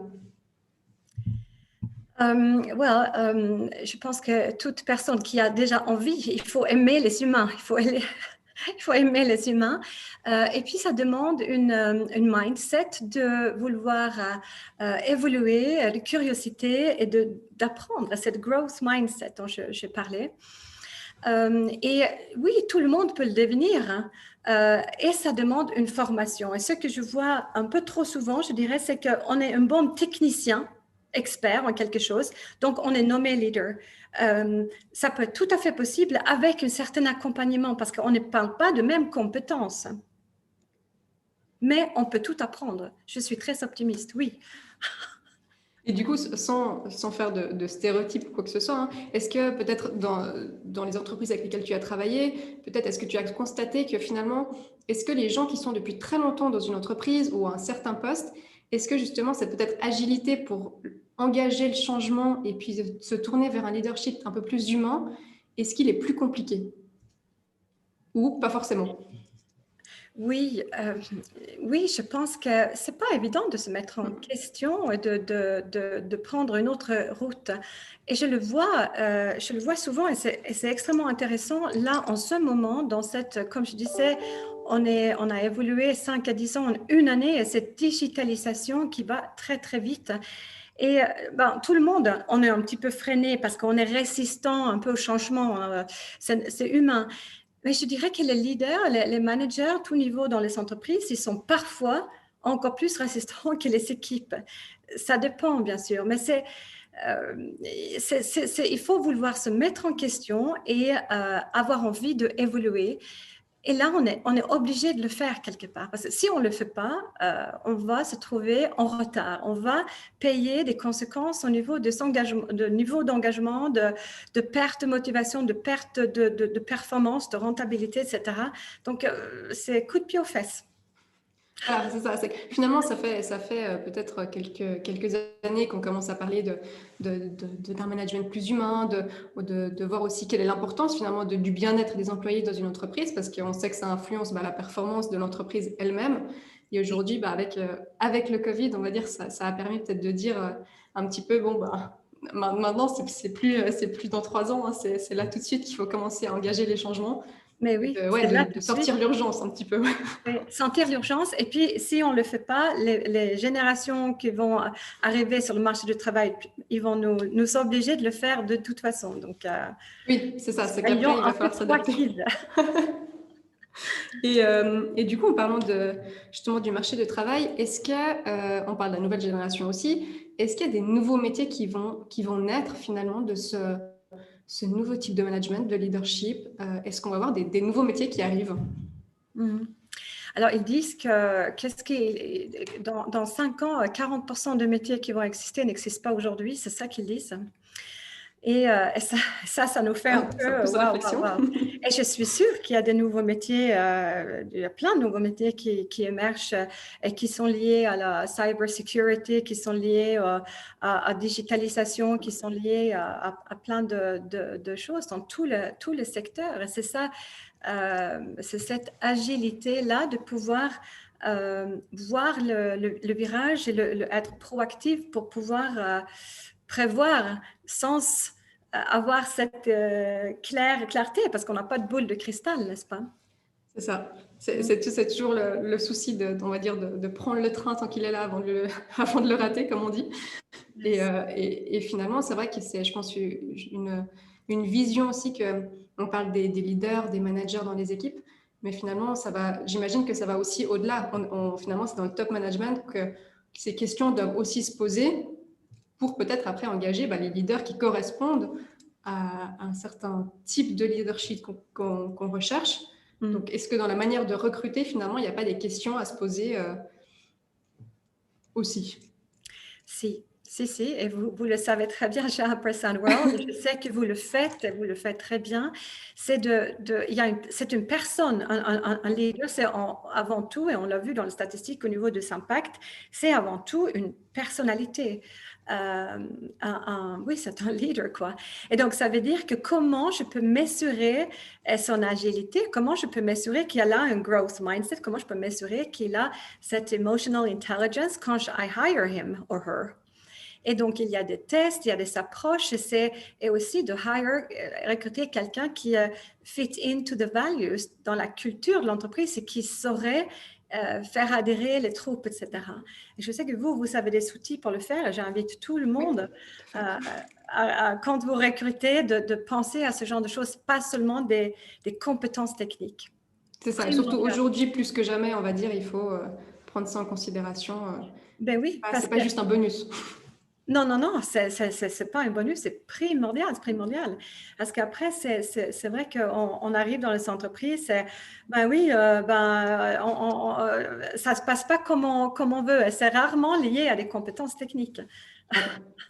Je pense que toute personne qui a déjà envie, il faut aimer les humains, il faut aimer les humains. Et puis, ça demande une mindset de vouloir évoluer, de curiosité et d'apprendre, cette growth mindset dont je parlais. Et oui, tout le monde peut le devenir, et ça demande une formation. Et ce que je vois un peu trop souvent, je dirais, c'est qu'on est un bon technicien, expert en quelque chose, donc on est nommé leader. Ça peut être tout à fait possible avec un certain accompagnement parce qu'on ne parle pas de mêmes compétences. Mais on peut tout apprendre. Je suis très optimiste, oui. Et du coup, sans faire de stéréotypes ou quoi que ce soit, hein, est-ce que peut-être dans les entreprises avec lesquelles tu as travaillé, peut-être est-ce que tu as constaté que finalement, est-ce que les gens qui sont depuis très longtemps dans une entreprise ou à un certain poste, est-ce que justement cette peut-être agilité pour engager le changement et puis se tourner vers un leadership un peu plus humain, est-ce qu'il est plus compliqué? Ou pas forcément? Oui, je pense que c'est pas évident de se mettre en question et de prendre une autre route. Et je le vois souvent et c'est extrêmement intéressant. Là, en ce moment, dans comme je disais, on a évolué 5 à 10 ans en une année et cette digitalisation qui va très, très vite. Et tout le monde, on est un petit peu freiné parce qu'on est résistant un peu au changement. C'est humain. Mais je dirais que les leaders, les managers, tout niveau dans les entreprises, ils sont parfois encore plus résistants que les équipes. Ça dépend, bien sûr, mais il faut vouloir se mettre en question et avoir envie d'évoluer. Et là, on est obligé de le faire quelque part. Parce que si on ne le fait pas, on va se trouver en retard. On va payer des conséquences au niveau de niveau d'engagement, de perte de motivation, de perte de performance, de rentabilité, etc. Donc, c'est coup de pied aux fesses. Voilà, c'est ça. Finalement, ça fait peut-être quelques années qu'on commence à parler d'un management plus humain, de voir aussi quelle est l'importance finalement du bien-être des employés dans une entreprise, parce qu'on sait que ça influence la performance de l'entreprise elle-même. Et aujourd'hui, avec le Covid, on va dire, ça a permis peut-être de dire un petit peu, bon, maintenant, c'est plus dans 3 ans, hein, c'est là tout de suite qu'il faut commencer à engager les changements. Mais oui, Ouais, c'est là tout de de suite. sortir l'urgence un petit peu. Sentir l'urgence. Et puis, si on ne le fait pas, les générations qui vont arriver sur le marché du travail, ils vont nous obliger de le faire de toute façon. Donc, oui, c'est ça. C'est soyons qu'après, il va un peu falloir s'adapter. proactifs. Et du coup, en parlant justement du marché du travail, est-ce que, on parle de la nouvelle génération aussi, est-ce qu'il y a des nouveaux métiers qui vont naître finalement de ce nouveau type de management, de leadership? Est-ce qu'on va avoir des nouveaux métiers qui arrivent? Alors, ils disent que dans 5 ans, 40% de métiers qui vont exister n'existent pas aujourd'hui. C'est ça qu'ils disent. Et ça nous fait un peu pousse à waouh, réflexion. waouh, waouh. Et je suis sûre qu'il y a des nouveaux métiers, il y a plein de nouveaux métiers qui émergent et qui sont liés à la cybersecurity, qui sont liés à digitalisation, qui sont liés à plein de choses dans tout le secteur. Et c'est ça, c'est cette agilité-là de pouvoir voir le virage et être proactif pour pouvoir prévoir sans avoir cette clarté, parce qu'on n'a pas de boule de cristal, n'est-ce pas? C'est ça. C'est toujours le souci on va dire, de prendre le train tant qu'il est là avant avant de le rater, comme on dit. Et finalement, c'est vrai que c'est, je pense, une vision aussi on parle des leaders, des managers dans les équipes, mais finalement, j'imagine que ça va aussi au-delà. Finalement, c'est dans le top management que ces questions doivent aussi se poser pour peut-être après engager les leaders qui correspondent à un certain type de leadership qu'on recherche. Donc, est-ce que dans la manière de recruter, finalement, il n'y a pas des questions à se poser aussi? Si, et vous le savez très bien chez Ampersand World, je sais que vous le faites très bien. C'est une personne, un leader, c'est avant tout, et on l'a vu dans les statistiques au niveau de son impact, c'est avant tout une personnalité. Oui, c'est un leader, quoi. Et donc, ça veut dire que comment je peux mesurer son agilité, comment je peux mesurer qu'il a un growth mindset, comment je peux mesurer qu'il a cette emotional intelligence quand I hire him or her. Et donc, il y a des tests, il y a des approches, et aussi de recruter quelqu'un qui fit into the values dans la culture de l'entreprise et qui saurait faire adhérer les troupes, etc. Et je sais que vous avez des outils pour le faire. J'invite tout le monde, quand vous recrutez, de penser à ce genre de choses, pas seulement des compétences techniques. C'est ça. Et surtout aujourd'hui, plus que jamais, on va dire, il faut prendre ça en considération. Ben oui. C'est pas juste un bonus. Non, c'est pas un bonus, c'est primordial. Parce qu'après, c'est vrai qu'on arrive dans les entreprises, ça se passe pas comme on veut. C'est rarement lié à des compétences techniques.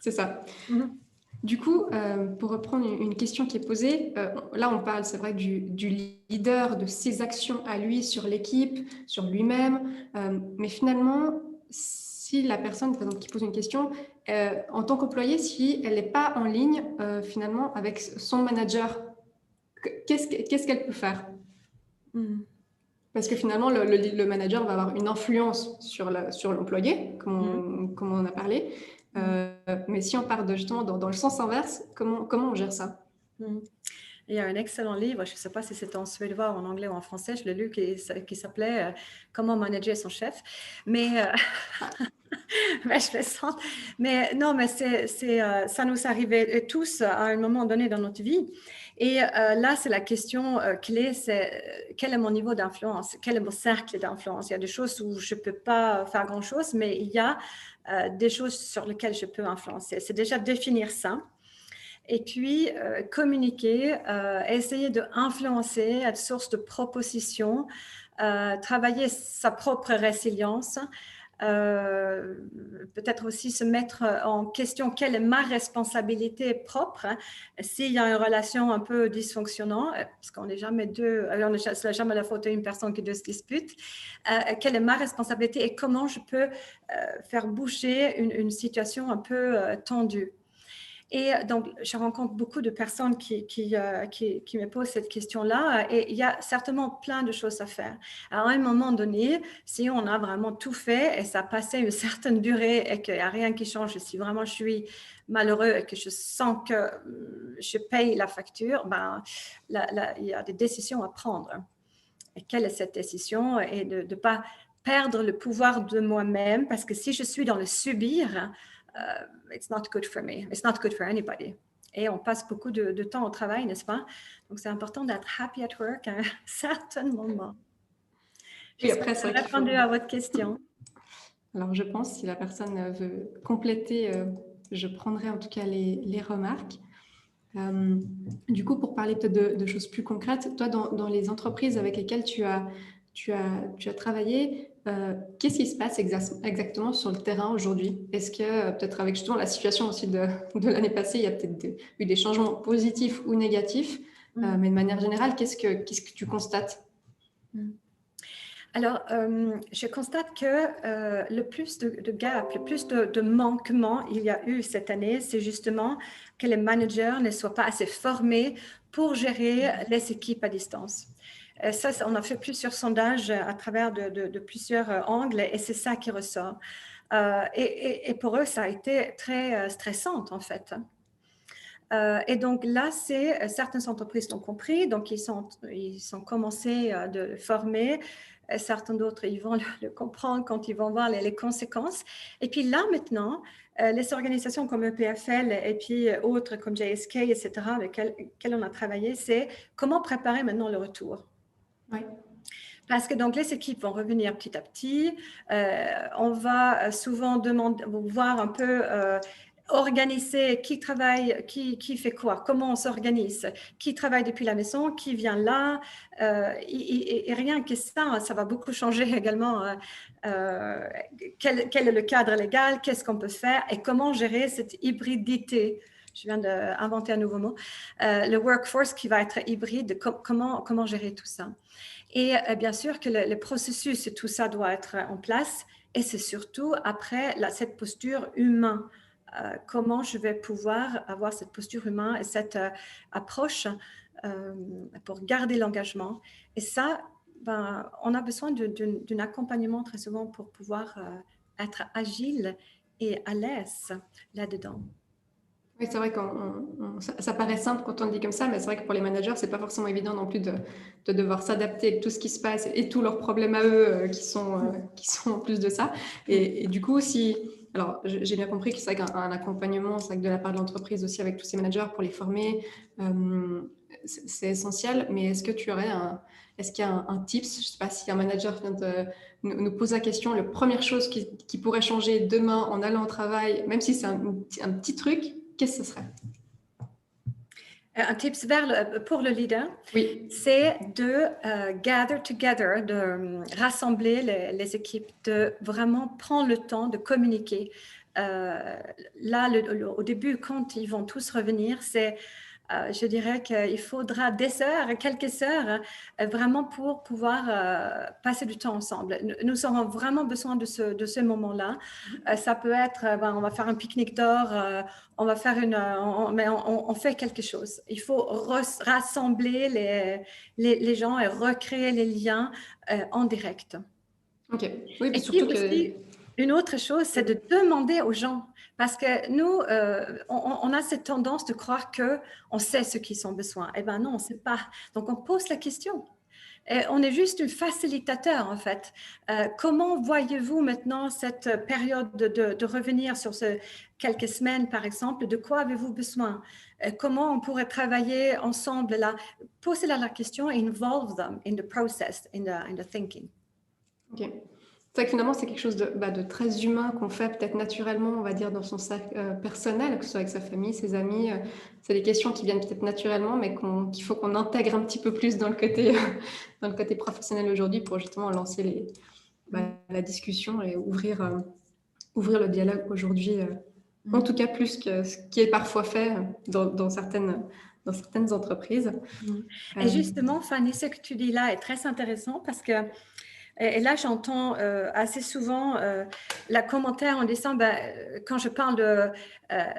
C'est ça. Du coup, pour reprendre une question qui est posée, là on parle, c'est vrai, du leader, de ses actions à lui sur l'équipe, sur lui-même, mais finalement, si la personne, par exemple, qui pose une question, en tant qu'employé, si elle n'est pas en ligne, finalement, avec son manager, qu'est-ce qu'elle peut faire? Parce que finalement, le manager va avoir une influence sur l'employé, comme on en a parlé. Mais si on part justement dans le sens inverse, comment on gère ça? Il y a un excellent livre, je ne sais pas si c'est en suédois, en anglais ou en français, je l'ai lu, qui s'appelait Comment manager son chef. Mais Mais je plaisante. Mais non, mais ça nous arrivait tous à un moment donné dans notre vie. Et là, c'est la question clé, c'est quel est mon niveau d'influence? Quel est mon cercle d'influence? Il y a des choses où je ne peux pas faire grand-chose, mais il y a des choses sur lesquelles je peux influencer. C'est déjà définir ça. Et puis, communiquer, essayer d'influencer, être source de propositions, travailler sa propre résilience, peut-être aussi se mettre en question quelle est ma responsabilité propre, hein, s'il y a une relation un peu dysfonctionnante, parce qu'on n'est jamais deux, on n'est jamais la faute d'une personne qui deux se dispute, quelle est ma responsabilité et comment je peux faire bouger une situation un peu tendue. Et donc, je rencontre beaucoup de personnes qui me posent cette question-là et il y a certainement plein de choses à faire. Alors, à un moment donné, si on a vraiment tout fait et ça a passé une certaine durée et qu'il n'y a rien qui change, si vraiment je suis malheureux et que je sens que je paye la facture, ben, il y a des décisions à prendre. Et quelle est cette décision? Et de ne pas perdre le pouvoir de moi-même parce que si je suis dans le subir, it's not good for me, it's not good for anybody. Et on passe beaucoup de temps au travail, n'est-ce pas? Donc, c'est important d'être happy at work à un certain moment. Oui, après, J'espère que j'ai répondu à votre question. Alors, je pense, si la personne veut compléter, je prendrai en tout cas les remarques. Du coup, pour parler peut-être de choses plus concrètes, toi, dans les entreprises avec lesquelles tu as travaillé, qu'est-ce qui se passe exactement sur le terrain aujourd'hui? Est-ce que peut-être avec justement la situation aussi de l'année passée, il y a peut-être eu des changements positifs ou négatifs, mais de manière générale, qu'est-ce que tu constates? Alors, je constate que le plus de gap, le plus de manquements il y a eu cette année, c'est justement que les managers ne soient pas assez formés pour gérer les équipes à distance. Ça, on a fait plusieurs sondages à travers de plusieurs angles et c'est ça qui ressort. Et pour eux, ça a été très stressant en fait. Et donc là, certaines entreprises l'ont compris, donc ils sont commencés de former. Certains d'autres, ils vont le comprendre quand ils vont voir les conséquences. Et puis là, maintenant, les organisations comme EPFL et puis autres comme JSK, etc., avec lesquelles on a travaillé, c'est comment préparer maintenant le retour. Oui. Parce que donc les équipes vont revenir petit à petit. On va souvent voir un peu organiser qui travaille, qui fait quoi, comment on s'organise, qui travaille depuis la maison, qui vient là. Et rien que ça va beaucoup changer également. Quel est le cadre légal, qu'est-ce qu'on peut faire et comment gérer cette hybridité. Je viens d'inventer un nouveau mot. Le workforce qui va être hybride, comment gérer tout ça. Et bien sûr que le processus et tout ça doit être en place. Et c'est surtout après cette posture humaine. Comment je vais pouvoir avoir cette posture humaine et cette approche pour garder l'engagement. Et ça, on a besoin d'un accompagnement très souvent pour pouvoir être agile et à l'aise là-dedans. Oui, c'est vrai que ça paraît simple quand on le dit comme ça, mais c'est vrai que pour les managers, c'est pas forcément évident non plus de devoir s'adapter avec tout ce qui se passe et tous leurs problèmes à eux qui sont en plus de ça. Et du coup, alors j'ai bien compris que c'est vrai qu'un accompagnement, c'est vrai que de la part de l'entreprise aussi avec tous ces managers pour les former, c'est essentiel. Mais est-ce qu'il y a un tips? Je sais pas si un manager vient nous pose la question, la première chose qui pourrait changer demain en allant au travail, même si c'est un petit truc, qu'est-ce que ce serait? Un tips pour le leader, oui, c'est de gather together, de rassembler les équipes, de vraiment prendre le temps de communiquer. Là, au début, quand ils vont tous revenir, je dirais qu'il faudra des heures, quelques heures, vraiment pour pouvoir passer du temps ensemble. Nous aurons vraiment besoin de ce moment-là. Ça peut être, on va faire un pique-nique dehors, on va faire on fait quelque chose. Il faut rassembler les gens et recréer les liens en direct. ok. Oui, mais Et surtout puis aussi, une autre chose, c'est de demander aux gens. Parce que nous, on a cette tendance de croire qu'on sait ce qu'ils ont besoin. Eh bien non, on ne sait pas. Donc, on pose la question. Et on est juste un facilitateur, en fait. Comment voyez-vous maintenant cette période de revenir sur quelques semaines, par exemple? De quoi avez-vous besoin? Comment on pourrait travailler ensemble là? Posez-leur la question et involve them in the process, in the thinking. Ok. C'est vrai que finalement, c'est quelque chose de très humain qu'on fait peut-être naturellement, on va dire, dans son cercle personnel, que ce soit avec sa famille, ses amis. C'est des questions qui viennent peut-être naturellement, mais qu'il faut qu'on intègre un petit peu plus dans le côté professionnel aujourd'hui pour justement lancer la discussion et ouvrir le dialogue aujourd'hui. En tout cas, plus que ce qui est parfois fait dans certaines entreprises. Et justement, Fanny, ce que tu dis là est très intéressant parce que et là, j'entends assez souvent la commentaire en disant, quand je parle de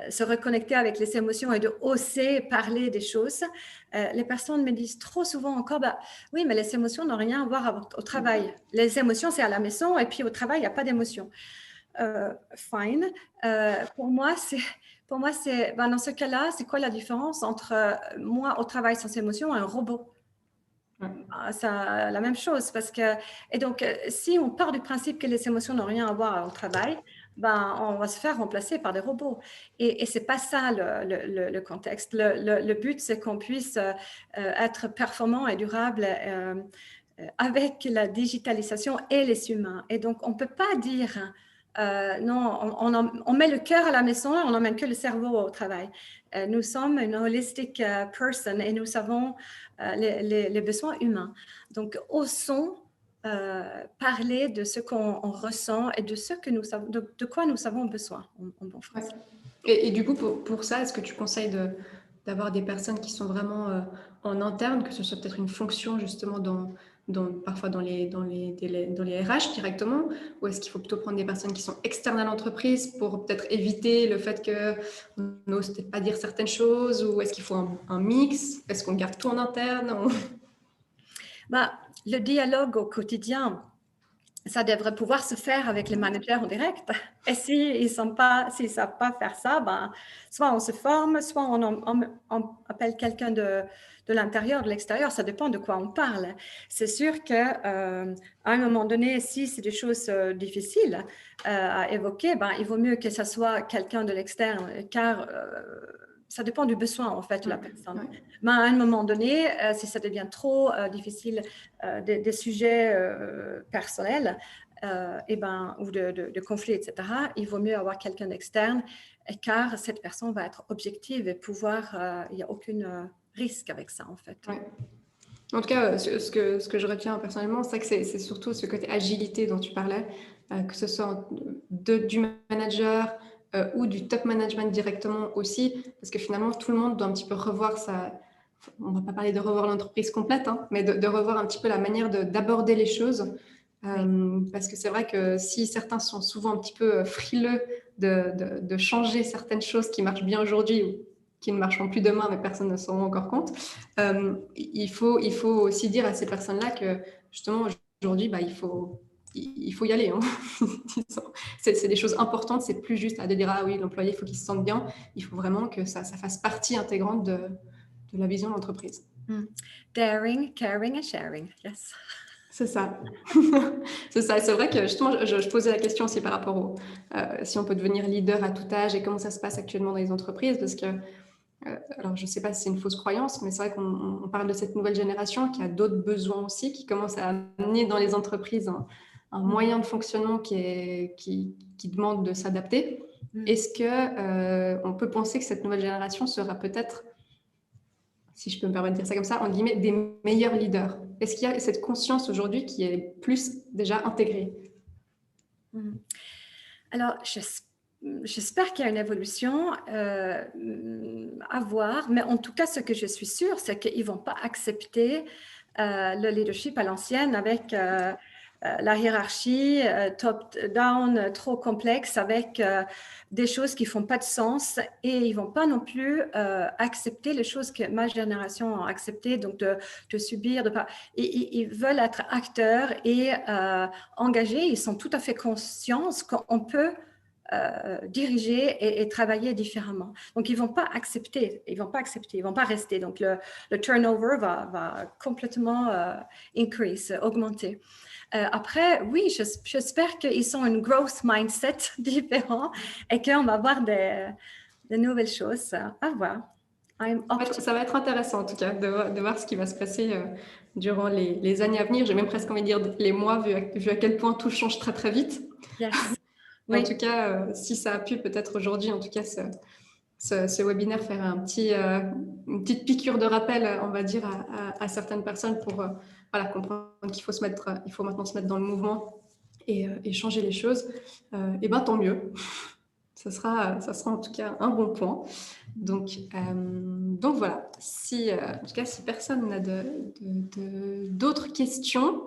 se reconnecter avec les émotions et de oser parler des choses, les personnes me disent trop souvent encore, oui, mais les émotions n'ont rien à voir au travail. Les émotions, c'est à la maison et puis au travail, il n'y a pas d'émotions. Fine. Pour moi, c'est dans ce cas-là, c'est quoi la différence entre moi au travail sans émotion et un robot? Ça, la même chose parce que et donc si on part du principe que les émotions n'ont rien à voir au travail, on va se faire remplacer par des robots et c'est pas ça le contexte. Le but c'est qu'on puisse être performant et durable avec la digitalisation et les humains et donc on peut pas dire non, on met le cœur à la maison et on n'emmène que le cerveau au travail. Nous sommes une holistic person et nous savons les besoins humains. Donc, osons parler de ce qu'on ressent et de ce que nous savons, de quoi nous avons besoin en bon français. Et du coup, pour ça, est-ce que tu conseilles d'avoir des personnes qui sont vraiment en interne, que ce soit peut-être une fonction justement parfois dans les RH directement, ou est-ce qu'il faut plutôt prendre des personnes qui sont externes à l'entreprise pour peut-être éviter le fait qu'on n'ose peut-être pas dire certaines choses, ou est-ce qu'il faut un mix? Est-ce qu'on garde tout en interne? Le dialogue au quotidien, ça devrait pouvoir se faire avec les managers en direct. Et s'ils ne savent pas faire ça, soit on se forme, soit on appelle quelqu'un de l'intérieur, de l'extérieur. Ça dépend de quoi on parle. C'est sûr qu'à un moment donné, si c'est des choses difficiles à évoquer, il vaut mieux que ce soit quelqu'un de l'externe, car ça dépend du besoin, en fait, de la personne. Ouais. Mais à un moment donné, si ça devient trop difficile, des sujets personnels ou de conflits, etc., il vaut mieux avoir quelqu'un d'externe, car cette personne va être objective et pouvoir, il n'y a aucun risque avec ça, en fait. Ouais. En tout cas, ce que je retiens personnellement, c'est que c'est surtout ce côté agilité dont tu parlais, que ce soit du manager ou du top management directement aussi, parce que finalement, tout le monde doit un petit peu revoir on ne va pas parler de revoir l'entreprise complète, hein, mais de revoir un petit peu la manière d'aborder les choses. Parce que c'est vrai que si certains sont souvent un petit peu frileux de changer certaines choses qui marchent bien aujourd'hui ou qui ne marcheront plus demain, mais personne ne s'en rend encore compte, il faut aussi dire à ces personnes-là que justement aujourd'hui, il faut y aller. Hein. C'est des choses importantes, c'est plus juste de dire ah oui, l'employé, il faut qu'il se sente bien. Il faut vraiment que ça fasse partie intégrante de la vision de l'entreprise. Daring, caring and sharing, yes. C'est ça. C'est ça. C'est vrai que justement, je posais la question aussi par rapport si on peut devenir leader à tout âge et comment ça se passe actuellement dans les entreprises, parce que alors je ne sais pas si c'est une fausse croyance, mais c'est vrai qu'on parle de cette nouvelle génération qui a d'autres besoins aussi, qui commence à amener dans les entreprises un moyen de fonctionnement qui demande de s'adapter. Est-ce qu'on peut penser que cette nouvelle génération sera peut-être, si je peux me permettre de dire ça comme ça, en guillemets, des meilleurs leaders? Est-ce qu'il y a cette conscience aujourd'hui qui est plus déjà intégrée? Alors, j'espère qu'il y a une évolution à voir, mais en tout cas, ce que je suis sûre, c'est qu'ils ne vont pas accepter le leadership à l'ancienne avec la hiérarchie top-down trop complexe, avec des choses qui ne font pas de sens, et ils ne vont pas non plus accepter les choses que ma génération a acceptées, donc de subir. Ils veulent être acteurs et engagés. Ils sont tout à fait conscients qu'on peut diriger et travailler différemment. Donc, ils ne vont pas accepter, ils ne vont pas rester. Donc, le turnover va complètement augmenter. Après, oui, j'espère qu'ils ont une growth mindset différent et qu'on va voir de nouvelles choses. À voir. Ça va être intéressant en tout cas de voir ce qui va se passer durant les années à venir. J'ai même presque envie de dire les mois, vu à quel point tout change très très vite. Yes. Oui. En tout cas, si ça a pu peut-être aujourd'hui, en tout cas, ce webinaire faire une petite piqûre de rappel, on va dire, à certaines personnes pour voilà, comprendre qu'il faut maintenant se mettre dans le mouvement et changer les choses, et ben tant mieux. Ça sera en tout cas un bon point. Donc voilà, en tout cas, si personne n'a d'autres questions,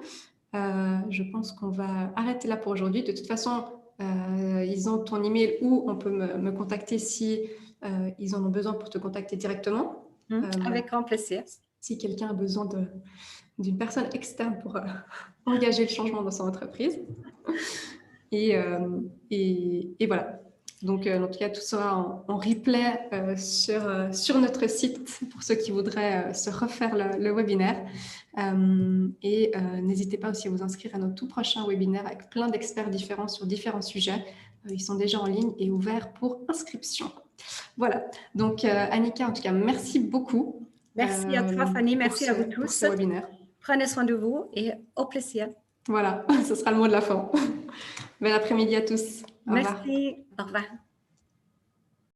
je pense qu'on va arrêter là pour aujourd'hui. De toute façon, ils ont ton email ou on peut me contacter si ils en ont besoin pour te contacter directement. Avec grand plaisir. Si quelqu'un a besoin d'une personne externe pour engager le changement dans son entreprise. Et voilà. Donc, en tout cas, tout sera en replay sur notre site pour ceux qui voudraient se refaire le webinaire. Et n'hésitez pas aussi à vous inscrire à notre tout prochain webinaire avec plein d'experts différents sur différents sujets. Ils sont déjà en ligne et ouverts pour inscription. Voilà. Donc, Annika, en tout cas, merci beaucoup. Merci à toi, Fanny. Merci à vous tous. Pour ce webinaire. Prenez soin de vous et au plaisir. Voilà, ce sera le mot de la fin. Bel après-midi à tous. Merci. Au revoir.